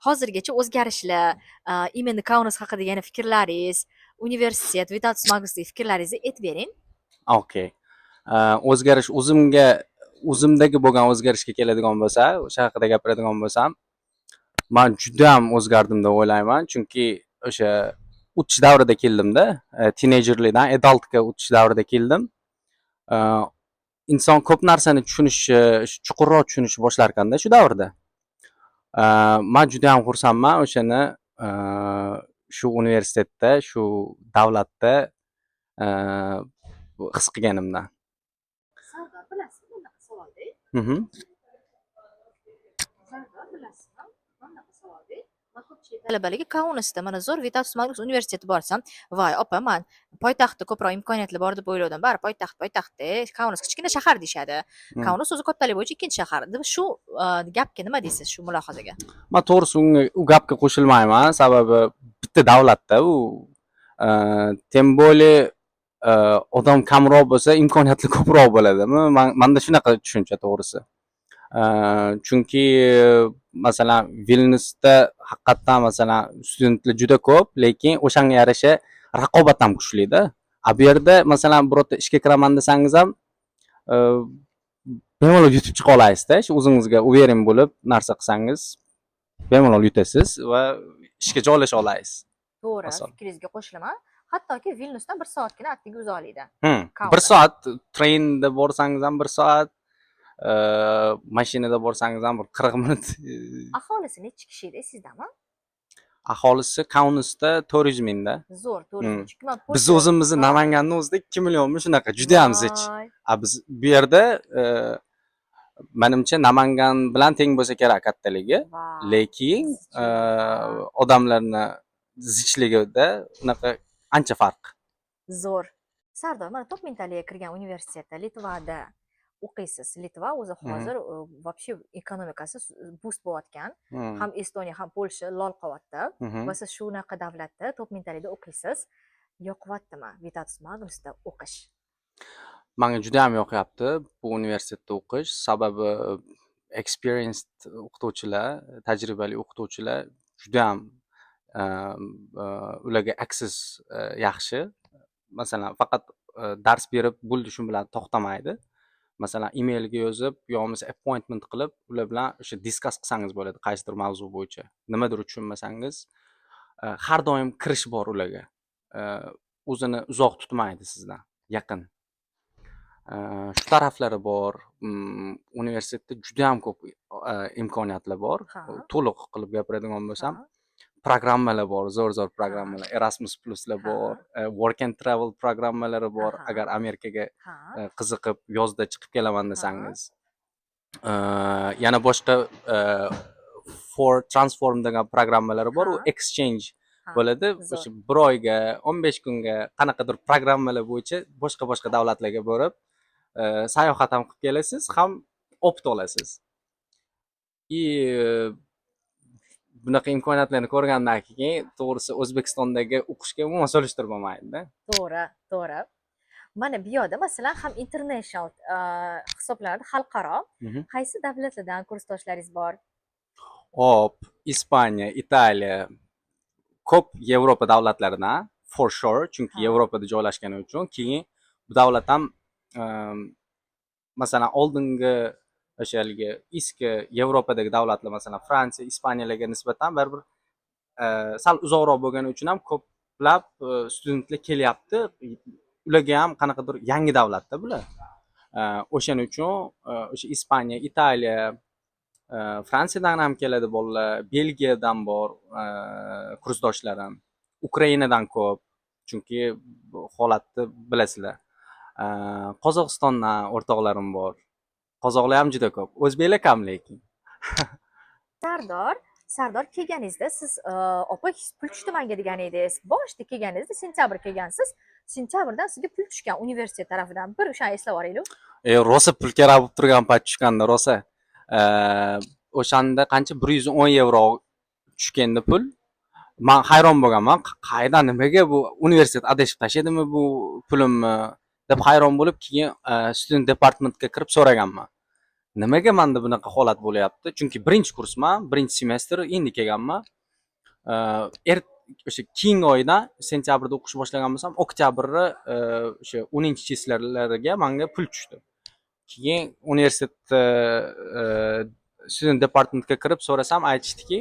hozirgacha o'zgarishlar, imенно Kaunas haqida yana fikrlaringiz, universitet, Vitatus Magnusdagi fikrlaringizni aytib bering. Okay. O'zgarish o'zimdagi bo'lgan o'zgarishga keladigan bo'lsa, o'sha haqida gapiradigan bo'lsam, men juda ham o'zgardim deb o'ylayman, chunki o'sha o'tish davrida keldimda, teenagerlikdan adultga o'tish davrida keldim. Inson ko'p narsani tushunishi, chuqurroq tushunishni boshlar ekanda shu davrda. Men juda ham xursandman o'shani shu universitetda, shu davlatda his qilganimdan. Sardor, bilasizmi bunaqa savolda? Sardor, bilasizmi bunaqa savolda? Men ko'pchilik talabaligi Kaunasda mana zo'r Vitatus Magnus universiteti borsam, voy opa, men poytaxtda ko'proq imkoniyatlar bor deb o'yladim. Bari poytaxtda, Kaunas kichkina shahar deyshadi. Kaunas o'zi kattalik bo'yicha ikkinchi shahar. Deb shu gapga nima deysiz, shu mulohazaga? Men to'g'risi u gapga qo'shilmayman, sababi bitta davlatda u tem bolее odam kamroq bo'lsa, imkoniyatlar ko'proq bo'ladimi? Menda shunaqa tushuncha to'g'risi. Chunki masalan Vilniusda haqiqatan masalan studentlar juda ko'p, lekin o'shanga yarasha raqobat ham kuchli-da. Bu yerda masalan birorta ishga kiraman desangiz ham bemalol yutib chiqa olasizda. Shu o'zingizga uverin bo'lib narsa qilsangiz bemalol yutasiz va ishga joylasha olasiz. To'g'ri, fikringizga qo'shilaman. Hattoki Vilniusdan 1 soatgina atigi uzoqlikda. 1 soat trainda borsangiz ham 1 soat, mashinada borsangiz ham 40 minut. Aholisi necha kishi edi sizdami? Aholisi Kaunasda 400 mingda. Zo'r, 400 ming. Chunki men Biz o'zimizni Namanganning o'zida 2 millionmi shunaqa, juda ham zich. Biz bu yerda menimcha Namangan bilan teng bo'lsa kerak kattaligi, lekin odamlarning zichligida unaqa ancha farq. Zo'r. Sardor, mana top mentaliga kirgan universitetda Litvada o'qiysiz. Litva o'zi hozir вообще ekonomikasi boost bo'layotgan. Ham Estoniya, ham Polsha lol qolyapti. Va siz shunaqa davlatda top mentalida o'qiysiz. Yoqyaptimi Vitatus Magnusda o'qish? Menga juda ham yoqyapti bu universitetda o'qish, sababi experienced o'qituvchilar, tajribali o'qituvchilar juda ham ularga access yaxshi. Masalan, faqat dars berib bo'ldi shu bilan to'xtamaydi. Masalan, emailga yozib, yo'qmasa appointment qilib, ular bilan o'sha discuss qilsangiz bo'ladi qaysidir mavzu bo'yicha. Nimadir tushunmasangiz, har doim kirish bor ularga. O'zini uzoq tutmaydi sizdan, yaqin. Shu taraflari bor. Universitetda juda ham ko'p imkoniyatlar bor. To'liq qilib gapiradigan bo'lsam, programmalar bor, zo'r programmalar, Erasmus Plus'lar Ha. bor, work and travel programmalari bor. Aha. Agar Amerikaga Ha. qiziqib yozda chiqib kelaman desangiz. Yana boshqa for transform degan programmalari bor, u Ha. exchange Ha. bo'ladi. Zo'r. O'sha 1 oyga, 15 kunga qanaqadir programmalar bo'yicha boshqa davlatlarga borib, sayohat ham qilib kelasiz, ham o'qib olasiz. Bunaqa imkoniyatlarni ko'rgandan keyin to'g'risi O'zbekistondagi o'qishga umuman solishtirmayman-da. To'g'ri. Mana bu yerda masalan ham international hisoblanadi, xalqaro. Qaysi davlatlardan kursdoshlaringiz bor? Hop, Ispaniya, Italiya, ko'p Yevropa davlatlaridan for sure, chunki Ha. Yevropada joylashgani uchun. Keyin bu davlat ham masalan oldingi o'sha haligi eski Yevropadagi davlatlar, masalan Fransiya, Ispaniyalarga nisbatan baribir sal uzoqroq bo'lgani uchun ham ko'plab studentlar kelyapti. Ularga ham qanaqadir yangi davlatda bular. O'shaning uchun o'sha Ispaniya, Italiya, Fransiyadan ham keladi bolalar, Belgiyadan bor kursdoshlarim, Ukrainadan ko'p, chunki bu holatni bilasizlar. Qozog'istondan o'rtoqlarim bor. Qozoqlar ham juda ko'p. O'zbeklar kam lekin. Sardor kelganingizda siz opa pul tushdi menga degan edingiz. Boshida kelganingizda sentyabr kelgansiz. Sentyabrdan sizga pul tushgan universitet tarafidan. Bir o'shani eslab olaylik. Rosa pul kerak bo'lib turgan payt tushganda rosa. O'shanda qancha 110 yevro tushganda pul. Men hayron bo'lganman. Qaydan nimaga bu universitet adashib tashladimi bu pulimni deb hayron bo'lib, keyin student departmentga kirib so'raganman. Nimaga menda bunaqa holat bo'lyapti? Chunki birinchi kursman, birinchi semestr endi kelganman. O'sha keyingi oydan sentyabrda o'qish boshlagan bo'lsam, oktyabrda o'sha 10-chislariga menga pul tushdi. Keyin universitet student departmentga kirib so'rasam, aytishdiki,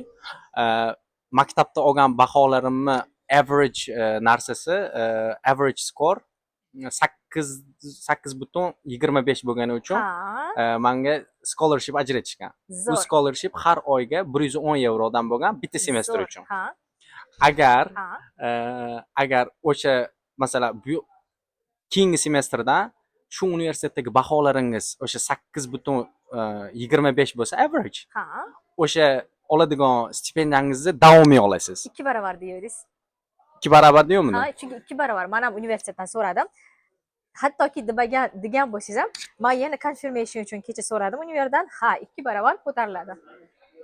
maktabda olgan baholarimni average narsasi, average score 8.25 bo'lgani uchun menga scholarship ajratishgan. Bu scholarship har oyga 110 yevrodan bo'lgan bitta semestr uchun. Agar o'sha masalan bu keyingi semestrdan shu universitetdagi baholaringiz o'sha 8.25 bo'lsa average, o'sha oladigan stipendiyangizni davomiy olasiz. 2 barobar deyapsiz. 2 barobar deyapmidi? Ha, chunki 2 barobar. Men ham universitetdan so'radim. Hattoki degan bo'lsangiz ham, men yana confirmation uchun kecha so'radim universitetdan. Ha, 2 barobar ko'tariladi.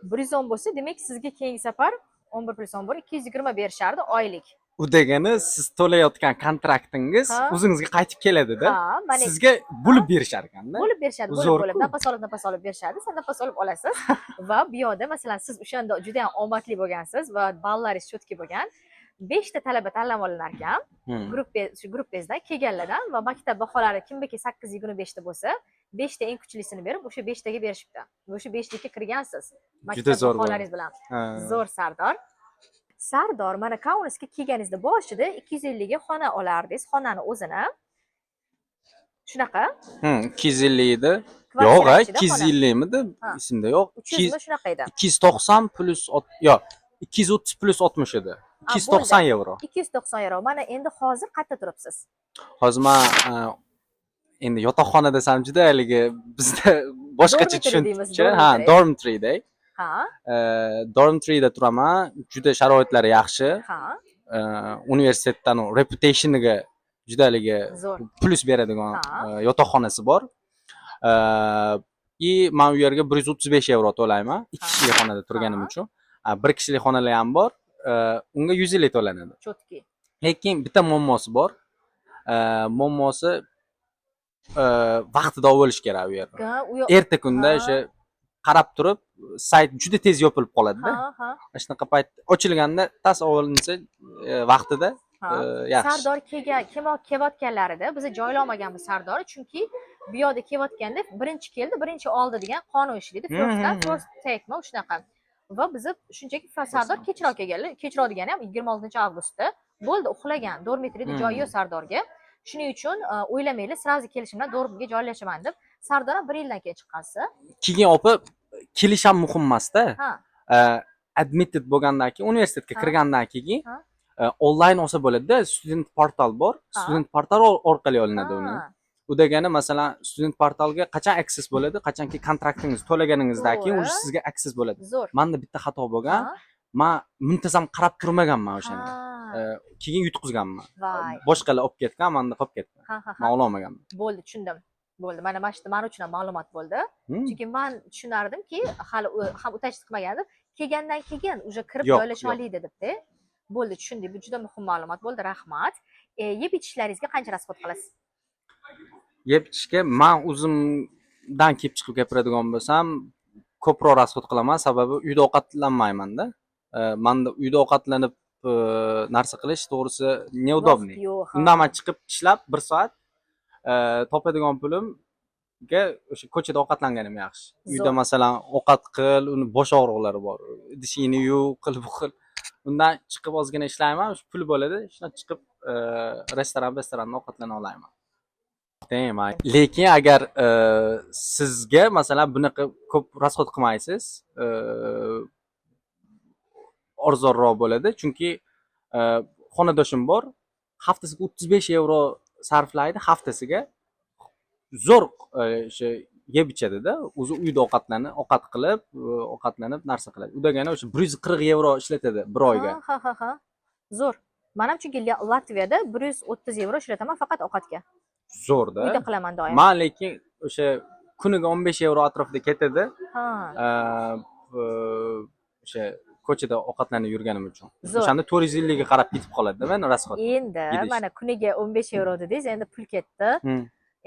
110 bo'lsa, demak sizga keyingi safar 11+11 220 berishardi oylik. U degani siz to'layotgan kontraktingiz o'zingizga qaytib keladi-da. Sizga bo'lib berishar ekanda. Bo'lib berishadi, bo'lib napas olib berishadi. Siz napas olib olasiz va bu yerda masalan siz o'shanda juda ham omadli bo'lgansiz va ballaringiz chotki bo'lgan. 5 ta talaba tanlab olinar ekan. Gruppangizdan kelganlardan va maktab baholari kimniki 8.25 ta bo'lsa, 5 ta eng kuchlisini berib, o'sha 5 taga berishibdi. O'sha 5 taga kirgansiz. Maktab baholaringiz bilan. Zo'r Sardor, mana Kaunisga kelganingizda boshida 250 ga xona olardingiz, xonani o'zini. Shunaqa? 250 edi. Yo'q, 250 midi? Esimda yo'q. 300 mi shunaqa edi? 290 plus yo'q, 230 plus 60 edi. 290 yevro. 290 yevro. Mana endi hozir qayerda turibsiz? Hozir men endi yotoqxona desam juda haligi bizda boshqacha tushuncha. Ha, dormitoryda. Dormitoryda turaman. Juda sharoitlari yaxshi. Universitetdan reputationiga juda haligi plus beradigan yotoqxonasi bor. Men u yerga 135 yevro to'layman. 2 kishilik xonada turganim uchun. 1 kishilik xonalar ham bor. Unga 150 to'lanadi. Chotki. Lekin bitta muammosi bor. Muammosi vaqtida bo'lish kerak u yerda. Erta kunda o'sha qarab turib, sayt juda tez yopilib qoladi-da. Shunaqa payt ochilganda tas olinsa vaqtida yaxshi. Sardor kelayotganlarida biz joylamaganmiz Sardor, chunki bu yerda kelayotganda birinchi keldi, birinchi oldi degan qonun ishlaydi. First take ma shunaqa. Va biz shunchaki Sardor kechroq kelganlar, kechroq degani ham 26-avgustda bo'ldi, uxlagan. Dormitoriyda joyi yo'q Sardorga. Shuning uchun o'ylamaylik, sirazi kelishimdan dormga joylashaman deb Sardor ham 1 yildan keyin chiqqansiz. Keyin opa kelish ham muhim emas-da. admitted bo'lgandan keyin universitetga Ha. kirgandan keyin Ha. onlayn olsa bo'ladi-da, student portal bor. Ha. Student portal orqali olinadi uni. Ha. U degani masalan student portalga qachon access bo'ladi? Qachonki kontraktingiz to'laganingizdan keyin To'g'ri. уже sizga access bo'ladi. Zo'r. Menda bitta xato bo'lgan. Ha. Men muntazam qarab turmaganman o'shani. Ha. Keyin yutqizganman. Voy. Boshqalar olib ketgan, menda qolib ketgan. Ha, ha, Men ha. ololmaganman. Bo'ldi, tushundim. Bo'ldi. Mana shu men uchun ham ma'lumot bo'ldi. Chunki men tushunardimki, hali u ham o'tash chiqmagandim. Kelgandan keyin уже kirib Yo'q, joylasha yo'q. oladi debdi. Bo'ldi, tushundik. Bu juda muhim ma'lumot bo'ldi. Rahmat. Yeb ichishlaringizga qancha rasxod qilasiz? Yeb ichishga men o'zimdan kelib chiqib gapiradigan bo'lsam, ko'proq rasxod qilaman, sababi uyda ovqatlanmayman-da. Menda uyda ovqatlanib narsa qilish to'g'risi neudobniy. Vaqt yo'q. ha. Undan men chiqib ishlab 1 soat topadigan pulimga o'sha ko'chada ovqatlanganim yaxshi. Uyda Zo'r. masalan ovqat qil, uni bosh og'riqlari bor. Idishingni yuv, qil bu xil. Undan chiqib ozgina ishlayman, shu pul bo'ladi, shundan chiqib restoranda ovqatlana olaman. Deyman. Lekin agar sizga masalan bunaqa ko'p rasxod qilmaysiz, arzonroq bo'ladi, chunki xonadoshim bor, haftasiga 35 euro sarflaydi haftasiga. Zo'r o'sha yeb ichadi-da, o'zi uyda ovqat qilib, ovqatlanib narsa qiladi. U degani o'sha 140 euro ishlatadi bir oyga. Ha, ha, ha. Zo'r. Men ham chunki Latviyada 130 euro ishlataman faqat ovqatga. Zo'rda. Uyda qilaman doim. Men lekin o'sha kuniga 15 euro atrofida ketadi. Ha. O'sha ko'chada ovqatlanib yurganim uchun. Zo'r. O'shanda 450 ga qarab ketib qoladi-da meni rasxod. Endi Gidish. mana kuniga 15 euro dedingiz, endi pul ketdi.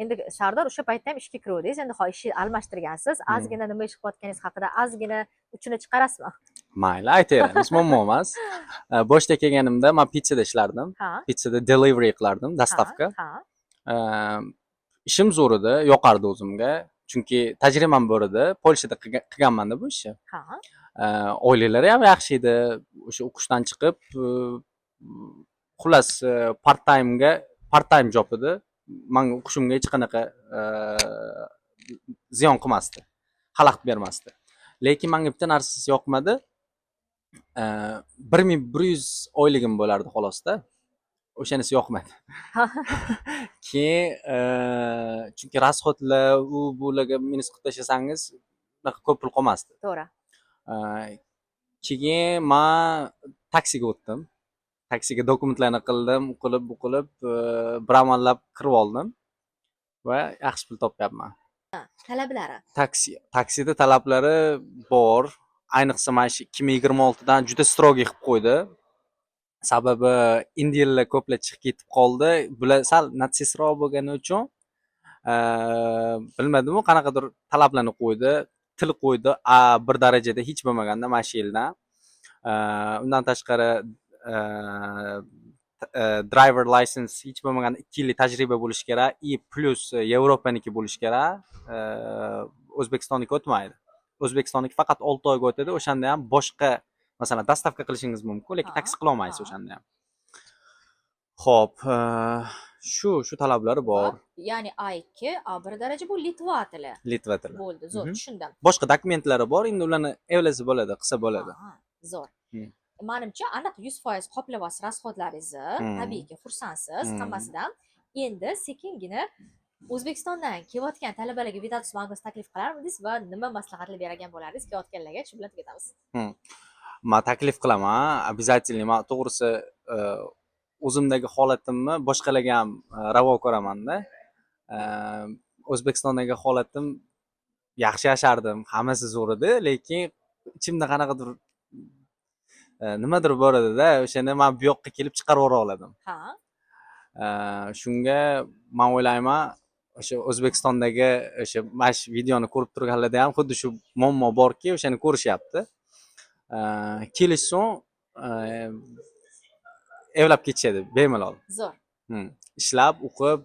Endi Shardor o'sha paytda ham ishga kiruvdingiz, endi ishni almashtirgansiz. Ozgina nima ish qilayotganingiz haqida ozgina uchini chiqarasizmi? Mayli, aytaveramiz, muammo emas. Boshda kelganimda men pizzada ishlardim. Ha. Pizzada delivery qilardim, dostavka. Ha. Ishim zo'r edi, yoqardi o'zimga. Chunki tajribam bor edi. Polshada qilganman-da bu ishni. Ha. Oilalari ham yaxshi edi. O'sha o'qishdan chiqib, xullas part-time job edi. Men o'qishimga hech qanaqa ziyon qilmasdi. Xalaqit bermasdi. Lekin menga bitta narsasi yoqmadi. 1100 oyligim bo'lardi xolosda. O'shanisi yoqmadi. Keyin chunki rasxodlar bularga minus qilib tashlasangiz, unaqa ko'p pul qolmasdi. To'g'ri. Keyin men taksiga o'tdim. Taksiga dokumentlarni qildim, bu qilib bir amallab kirib oldim va yaxshi pul topyapman. Talablari. Taksida talablari bor. Ayniqsa mana shu 2026 dan juda strogiy qilib qo'ydi. Sababi indiyalar ko'plar chiqib ketib qoldi. Bular sal natsistroq bo'lgani uchun bilmadim, qanaqadir talablarni qo'ydi, til qo'ydi A1 darajada hech bo'lmaganda mana shu yildan. Undan tashqari driver license hech bo'lmaganda 2 yillik tajriba bo'lish kerak, plus Yevropaniki bo'lish kerak. O'zbekistonniki o'tmaydi. O'zbekistonniki faqat 6 oyga o'tadi. O'shanda ham boshqa masalan dostavka qilishingiz mumkin, lekin taksi qila olmaysiz o'shanda ham. Xo'p, shu talablari bor. Ya'ni A2, A1 daraja bu Litva tili. Litva tili. Bo'ldi, zo'r, tushundim. Boshqa dokumentlari bor, endi ularni evlasa bo'ladi, qilsa bo'ladi. Zo'r. Menimcha aniq 100% qoplayapsiz rasxodlaringizni. Tabiiyki, xursandsiz hammasidan. Endi sekingina O'zbekistondan kelayotgan talabalarga Vitatus Magnus taklif qilarmidingiz va nima maslahatlar bergan bo'lardingiz kelayotganlarga? Shu bilan tugatamiz. Men taklif qilaman, обязательно. Men to'g'risi o'zimdagi holatimni boshqalarga ham ravo ko'raman-da. O'zbekistondagi holatim yaxshi yashardim, hammasi zo'r edi, lekin ichimda qanaqadir nimadir bor edi-da, o'shani men bu yoqqa kelib chiqarib yura oladim. Ha. Shunga men o'ylayman, o'sha O'zbekistondagi o'sha mana shu videoni ko'rib turganlarda ham xuddi shu muammo borki, o'shani ko'rishyapti. Kelishsin, evlab ketishadi bemalol. Zo'r. Ishlab, o'qib,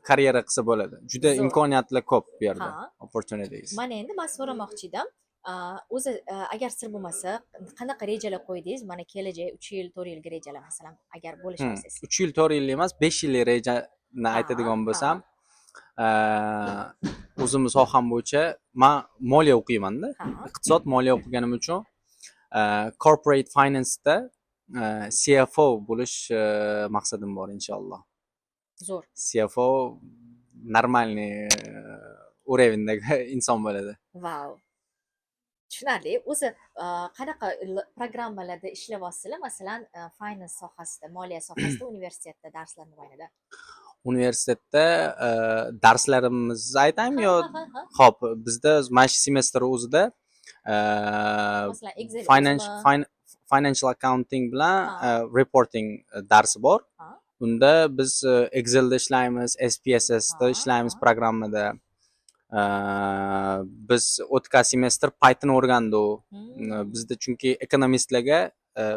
karyera qilsa bo'ladi. Juda imkoniyatlar ko'p bu yerda, opportunities. Mana endi men so'ramoqchi edim. O'zi agar sir bo'lmasa, qanaqa rejalar qo'ydingiz? Mana kelajak 3 yil, 4 yilga rejalar masalan, agar bo'lishingiz. 3 yil, 4 yillik emas, 5 yillik rejani aytadigan bo'lsam, o'zimning soham bo'yicha men moliya o'qiyman-da. Iqtisod, moliya o'qiganim uchun corporate finance'da CFO bo'lish maqsadim bor inshaalloh. Zo'r. CFO нормальный уровеньdagi inson bo'ladi. Vau. Tushunarli. O'zi qanaqa programmalarda ishlayapsizlar? Masalan, finance sohasida, moliya sohasida universitetda darslar mobaynida. Universitetda darslarimizni aytaymi yo? Ha. Xo'p, bizda mana shu semestr o'zida Masalan, Excel financial accounting bilan Ha. reporting darsi bor. Ha. Unda biz Excelda ishlaymiz, SPSSda Ha, ishlaymiz ha. programmada. Biz o'tgan semestr Python o'rgandik. Bizda chunki ekonomistlarga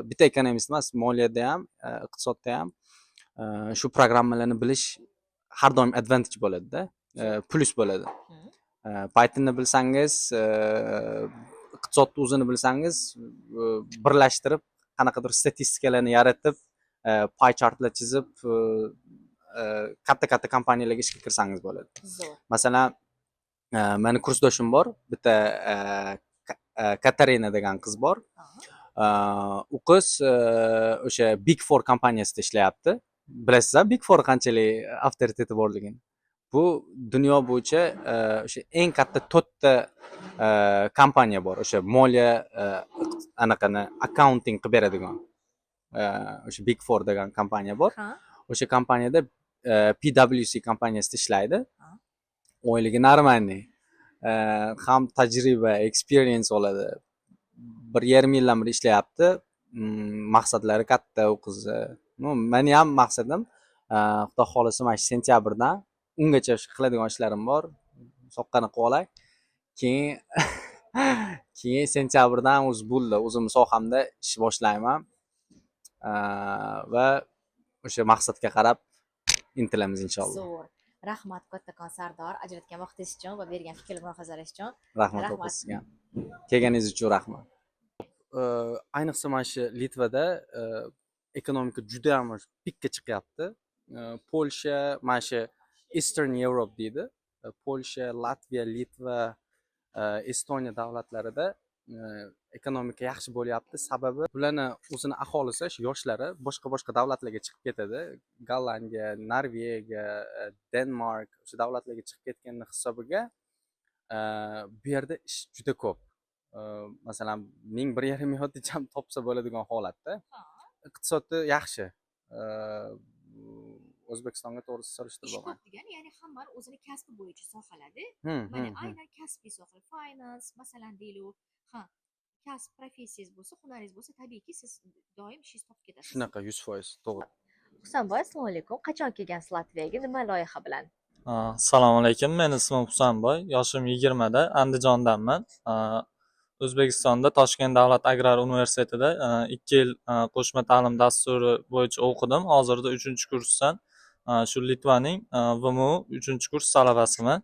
bitta ekonomist emas, moliyada ham, iqtisodda ham shu programmalarni bilish har doim advantage bo'ladi-da, plus bo'ladi. Pythonni bilsangiz, iqtisodni o'zini bilsangiz, birlashtirib qanaqadir statistikalarni yaratib, pie chartlar chizib, katta kompaniyalarga ishga kirsangiz bo'ladi. Zo'r. Masalan, meni kursdoshim bor, bitta Katarina degan qiz bor. U qiz o'sha Big Four kompaniyasida ishlayapti. Bilasizmi Big Four qanchalik avtoriteti borligini? Bu dunyo bo'yicha o'sha eng katta 4 ta kompaniya bor. O'sha moliya anaqani accounting qilib beradigan. O'sha Big Four degan kompaniya bor. Ha. O'sha kompaniyada PwC kompaniyasida ishlaydi. Oyligi normalniy. Ham tajriba, experience oladi. 1,5 yildan beri ishlayapti. Maqsadlari katta u qizni. Meni ham maqsadim Xudo xolisa mana shu sentyabrdan ungacha qiladigan ishlarim bor. Soqqani qilib olay. Keyin sentyabrdan o'z bo'ldi. O'zim sohamda ish boshlayman. Va o'sha maqsadga qarab intilamiz inshaalloh. Zo'r. Rahmat kattakon Sardor, ajratgan vaqtingiz uchun va bergan fikr mulohazalaringiz uchun. Rahmat sizga. Kelganingiz uchun rahmat. Ayniqsa mana shu Litvada ekonomika juda ham pikka chiqyapti. Polsha, mana shu Eastern Europe deydi. Polsha, Latviya, Litva, Estoniya davlatlarida ekonomika yaxshi bo'lyapti. Sababi bularni o'zini aholisi, shu yoshlari boshqa davlatlarga chiqib ketadi. Gollandiya, Norvegiya, Denmark o'sha davlatlarga chiqib ketganning hisobiga bu yerda ish juda ko'p. Masalan, 1,5 minutda jam topsa bo'ladigan holatda. Iqtisodda yaxshi. O'zbekistonga to'g'risi surishtirib Ish bo'lmaydi. ko'p degani, ya'ni hammani o'zini kasbi bo'yicha sohalarda. Mana aynan kasbiy soha, finance, masalan deylik, kasb professiyangiz bo'lsa, hunaringiz bo'lsa, tabiiyki siz doim ishingizni topib ketasiz. Shunaqa 100% to'g'ri. Husanboy, assalomu alaykum. Qachon kelgansiz Latviyaga? Nima loyiha bilan? Assalomu alaykum. Meni ismim Husanboy. Yoshim 20 da, Andijondanman. O'zbekistonda Toshkent davlat agrar universitetida 2 yil qo'shma ta'lim dasturi bo'yicha o'qidim. Hozirda 3-kursdan shu Litvaning VMU 3-kurs talabasiman.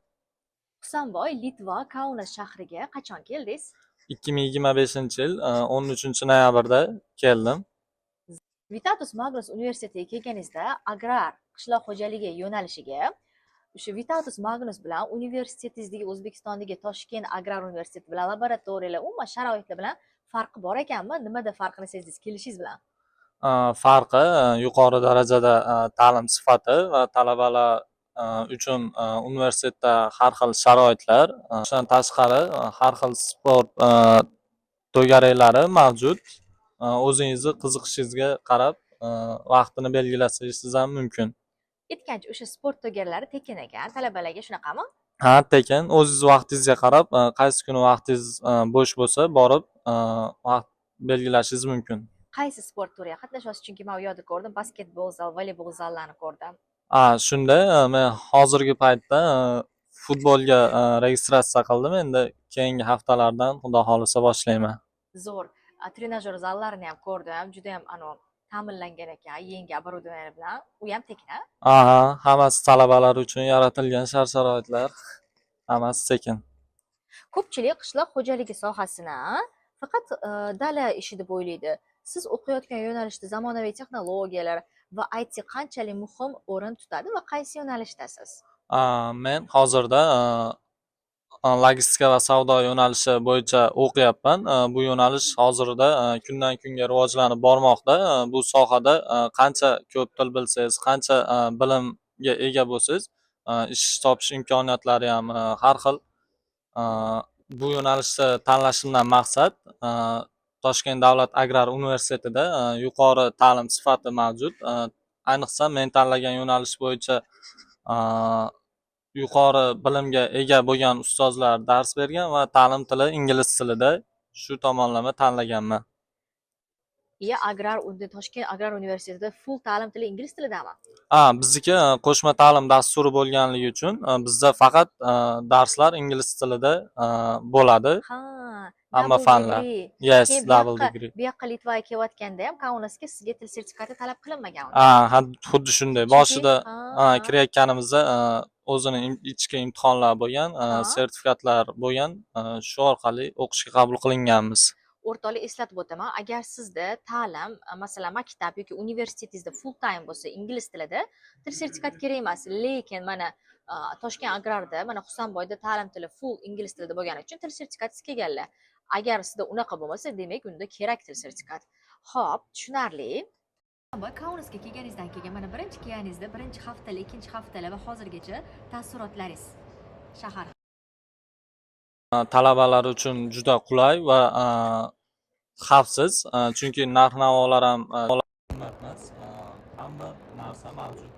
Husanboy, Litva Kaunas shahriga qachon keldingiz? 2025-yil 13-noyabrda keldim. Vitatus Magnus universitetiga kelganingizda agrar qishloq xo'jaligi yo'nalishiga o'sha Vitatus Magnus bilan universitetingizdagi O'zbekistondagi Toshkent agrar universiteti bilan laboratoriyalar, umuman sharoitlar bilan farqi bor ekanmi? Nimada farqini sezdingiz kelishingiz bilan? Farqi yuqori darajada ta'lim sifati va talabalar uchun universitetda har xil sharoitlar, shundan tashqari har xil sport to'garaklari mavjud. O'zingizni qiziqishingizga qarab vaqtini belgilasangiz ham mumkin. Aytgancha o'sha sport to'garalari tekin ekan, talabalarga shunaqami? Ha, tekin. O'zingiz vaqtingizga qarab, qaysi kuni vaqtingiz bo'sh bo'lsa, borib vaqt belgilashingiz mumkin. Qaysi sport turiga qatnashasiz? Chunki men u yerda ko'rdim, basketbol zal, voleybol zallarini ko'rdim. Shunda men hozirgi paytda futbolga registratsiya qildim. Endi keyingi haftalardan xudo xolisa boshlayman. Zo'r. Trenajyor zallarini ham ko'rdim. Juda ham ta'minlangan ekan, yangi оборудование bilan. U ham tekin, ha? Hammasi talabalar uchun yaratilgan shart-sharoitlar. Hammasi tekin. Ko'pchilik qishloq xo'jaligi sohasini faqat dala ishi deb o'ylaydi. Siz o'qiyotgan yo'nalishda zamonaviy texnologiyalar va IT qanchalik muhim o'rin tutadi va qaysi yo'nalishdasiz? Men hozirda logistika va savdo yo'nalishi bo'yicha o'qiyapman. Bu yo'nalish hozirda kundan kunga rivojlanib bormoqda. Bu sohada qancha ko'p til bilsangiz, qancha bilimga ega bo'lsangiz, ish topish imkoniyatlari ham har xil. Bu yo'nalishni tanlashimdan maqsad Toshkent davlat agrar universitetida yuqori ta'lim sifati mavjud. Ayniqsa men tanlagan yo'nalish bo'yicha yuqori bilimga ega bo'lgan ustozlar dars bergan va ta'lim tili ingliz tilida. Shu tomonlama tanlaganman. Toshkent agrar universitetida full ta'lim tili ingliz tilidami? Bizniki qo'shma ta'lim dasturi bo'lganligi uchun bizda faqat darslar ingliz tilida bo'ladi. Ha, Hamma double fanlar. degree. Yes, Keyin double degree. bu yoqqa Litvaga kelayotganda ham Kaunasga sizga til sertifikati talab qilinmagan. Xuddi shunday. Chunki- Boshida ha. kirayotganimizda o'zini ichki imtihonlar bo'lgan, sertifikatlar bo'lgan, shu orqali o'qishga qabul qilinganmiz. O'rtoqlik eslatib o'taman, agar sizda ta'lim, masalan, maktab yoki universitetingizda full time bo'lsa ingliz tilida til sertifikati kerak emas. Lekin mana Toshkent agrarda, mana Husanboyda ta'lim tili full ingliz tilida bo'lgani uchun til sertifikati kelganlar. Agar sizda unaqa bo'lmasa, demak unda kerak til sertifikat. Xo'p, tushunarli. Kaunasga kelganingizdan keyin mana birinchi kelganingizda birinchi haftali, ikkinchi haftali va hozirgacha taassurotlaringiz shahar Talabalar uchun juda qulay va xavfsiz, chunki narx-navolar ham qimmat emas, hamma narsa mavjud.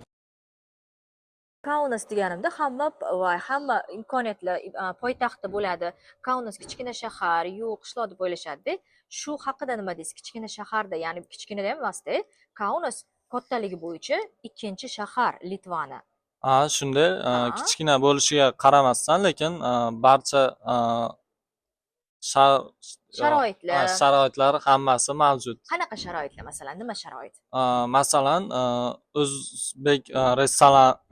Kaunas deganimda hamma imkoniyatlar poytaxtda bo'ladi. Kaunas kichkina shahar, yo'q qishloq deb o'ylashadi. Shu haqida nima deysiz? Kichkina shaharda, ya'ni kichkina ham emas-da. Kaunas kattaligi bo'yicha ikkinchi shahar Litvani. Shunday, kichkina bo'lishiga qaramasdan, lekin barcha sharoitlar hammasi mavjud. Qanaqa sharoitlar masalan? Nima sharoit? Masalan, o'zbek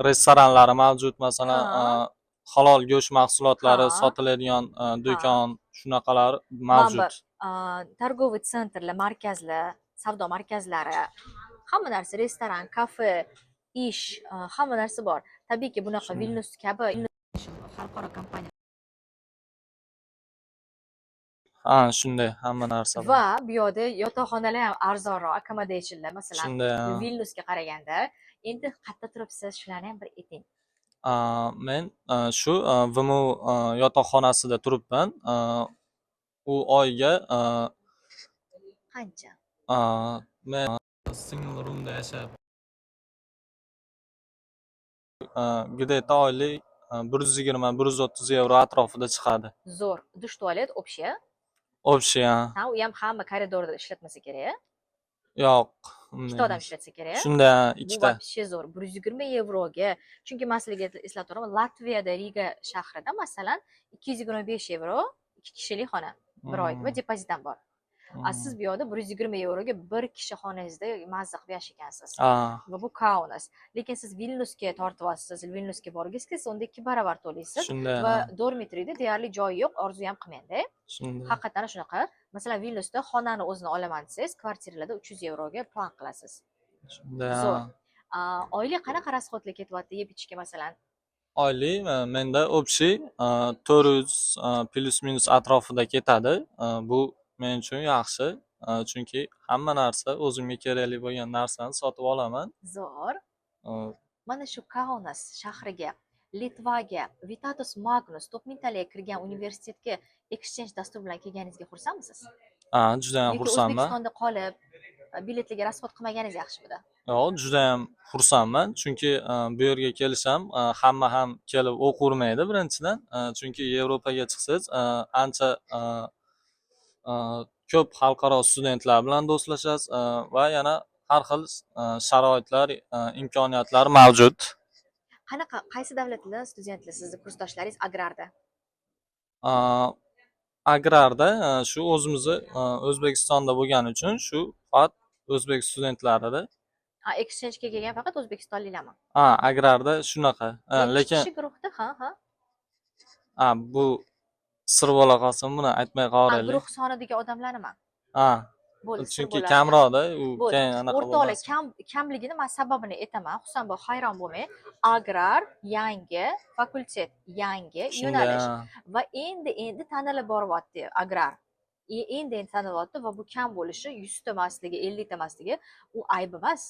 restoranlari mavjud, masalan, halol go'sht mahsulotlari sotiladigan do'kon, shunaqalar mavjud. Targoviy sentrlar, markazlar, savdo markazlari, hamma narsa, restoran, kafe, ish, hamma narsa bor. Tabiiyki, bunaqa Vilnius kabi xalqaro kompaniya Shunday, hamma narsa bor. va bu yoqda yotoqxonalar ham arzonroq, accommodationlar, masalan, Shunday. Vilniusga qaraganda. Endi qayerda turibsiz? Shularni ham bir ayting. Men shu VMU yotoqxonasida turibman. U oyiga Qancha? men single roomda yashab где-то oylik 120-130 yevro atrofida chiqadi. Zo'r. Dush, tualet, общий. Общий. Ha, u ham hamma koridorda ishlatmasa kerak. Yo'q. Ikkita odam ishlatsa kerak. Shunda Bu ikkita. вообще zo'r. 120 yevroga. Chunki men sizlarga eslatib o'raman, Latviyada Riga shahrida masalan 225 yevro 2 kishilik xona bir oylik va depozit ham bor. Siz bu yoqda 120 yevroga bir kishi xonangizda mazza qilib yashagansiz. Va bu Kaunas. Lekin siz Vilniusga tortib olasiz, Vilniusga borgingiz kelsa, unda 2 barobar to'laysiz va dormitoriyda deyarli joyi yo'q, orzu ham qilmangda. Haqiqatan shunaqa. Masalan, Vilniusda xonani o'zini olaman desangiz, kvartiralarda 300 yevroga plan qilasiz. Zo'r. Oylik qanaqa rasxodlar ketyapti yeb-ichishga masalan? Oylik menda общий 400 plus minus atrofida ketadi. Bu men uchun yaxshi, chunki hamma narsa o'zimga kerakli bo'lgan narsani sotib olaman. Zo'r. Mana shu Kaunas shahriga, Litvaga, Vitatus Magnus 4000 talarga kirgan universitetga exchange dastur bilan kelganingizga xursandmisiz? Juda ham xursandman. O'zbekistonda qolib, biletlarga rasxod qilmaganingiz yaxshimidi? Yo'q, juda ham xursandman, chunki bu yerga kelisham hamma ham kelib o'qirmaydi birinchidan, chunki Yevropaga chiqsangiz ancha ko'p xalqaro studentlar bilan do'stlashasiz va yana har xil sharoitlar, imkoniyatlar mavjud. Qaysi davlatdan studentlar sizni kursdoshlaringiz agrarda? Agrarda shu o'zimizni O'zbekistonda bo'lgani uchun shu faqat o'zbek studentlarida. Exchange'ga kelgan faqat o'zbekistonliklarmi? Agrarda shunaqa. Lekin kishi guruhda, bu sir bo'la qolsin, buni aytmay qo'yaylik. Guruh sonidagi odamlarmi? Bo'ldi, sir chunki bo'ladi. kamroqda u Bo'ldi. keyin anaqa O'rtoqlar bo'lmas. kamligini men sababini aytaman. Husanboy hayron bo'lmang. Agrar yangi fakultet, yangi Shunda yo'nalish va endi tanilib boryapti agrar. Endi tanilyapti va bu kam bo'lishi 100 ta emasligi, 50 ta emasligi u ayb emas.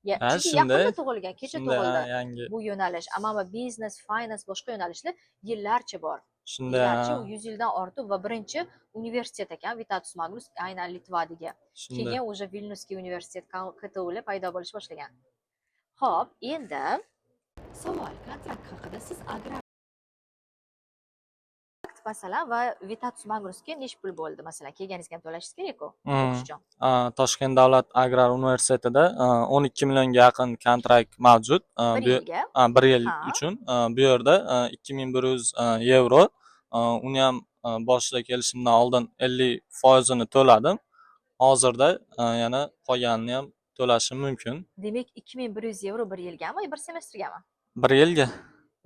Ha, Chunki shunday. yaqinda tug'ilgan, kecha Shunda tug'ildi. yangi. Bu yo'nalish, ammo biznes, finance boshqa yo'nalishlar yillarcha bor. Shunda Yillarcha u 100 yildan ortiq va birinchi universitet ekan Vitatus Magnus aynan Litvadagi. shunda Keyin уже Vilnuskiy universitet KTUlar paydo bo'lish boshlagan. Xo'p, endi savol, kontrakt haqida siz agrar masalan va Vitatus Magnusga necha pul bo'ldi masalan? Kelganingizga ham to'lashingiz kerak-ku. O'qish uchun. Toshkent davlat agrar universitetida 12 millionga yaqin kontrakt mavjud. Bir yilga? Bir yil Ha. uchun. Bu yerda 2100 yevro. Uni ham boshida kelishimdan oldin 50% to'ladim. Hozirda yana qolganini ham to'lashim mumkin. Demak 2100 yevro bir yilgami, bir semestrgami? Bir yilga.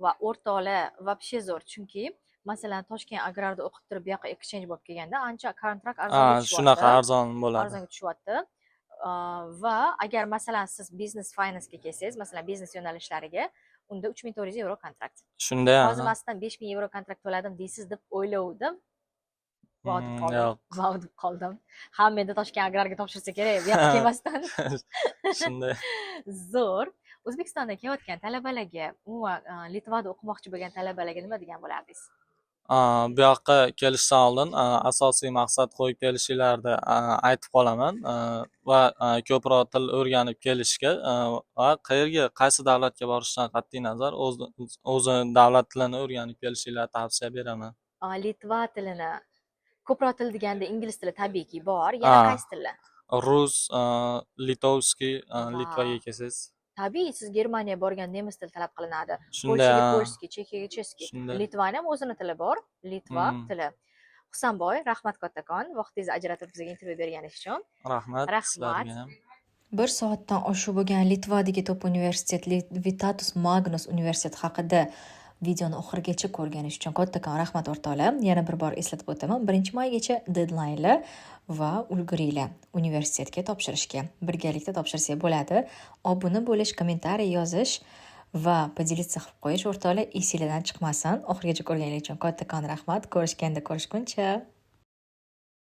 Va o'rtoqlar voобще zo'r, chunki masalan Toshkent agrarda o'qib turib bu yoqqa exchange bo'lib kelganda ancha kontrakt arzonga tushyapti. Shunaqa arzon bo'ladi. Arzonga tushyapti. Va agar masalan siz business finance'ga kelsangiz, masalan biznes yo'nalishlariga, unda 3400 yevro kontrakt. Shunda Hozir masdan 5000 yevro kontrakt to'ladim deysiz deb o'ylovdim. Va deb qoldim. yo'q. Va deb qoldim. Hamma endi Toshkent agrarga topshirsa kerak, bu yoqqa kelmasdan. Shunday. Zo'r. O'zbekistondan kelayotgan talabalarga, umuman Litvada o'qimoqchi bo'lgan talabalarga nima degan bo'lardingiz? Bu yoqqa kelishdan oldin asosiy maqsad qo'yib kelishinglarni aytib qolaman va ko'proq til o'rganib kelishga va qaysi davlatga borishdan qat'iy nazar o'zi davlat tilini o'rganib kelishinglarni tavsiya beraman. Litva tilini ko'proq til deganda ingliz tili tabiiyki bor. Yana qaysi tillar? Rus, litovskiy, Litvaga kelsangiz. Tabiiy, siz Germaniyaga borgan nemis tili talab qilinadi. Shunda Polskiy, Chexiyaga cheskiy. Shunda. Litvani ham o'zini tili bor. Litva tili. Husanboy, rahmat kattakon, vaqtingizni ajratib bizga intervyu berganingiz uchun. Rahmat. Rahmat. Sizlarga ham. 1 soatdan oshiq bo'lgan Litvadagi top universitet, Vitatus Magnus universiteti haqida videoni oxirigacha ko'rganingiz uchun kattakon rahmat o'rtoqlar. Yana bir bor eslatib o'taman, 1-maygacha deadline'lar va ulguringlar universitetga topshirishga. Birgalikda topshirsak bo'ladi. Obuna bo'lish, kommentariy yozish va podelиться qilib qo'yish o'rtoqlar esingizdan chiqmasin. Oxirigacha ko'rganingiz uchun kattakon rahmat. Ko'rishganda ko'rishguncha.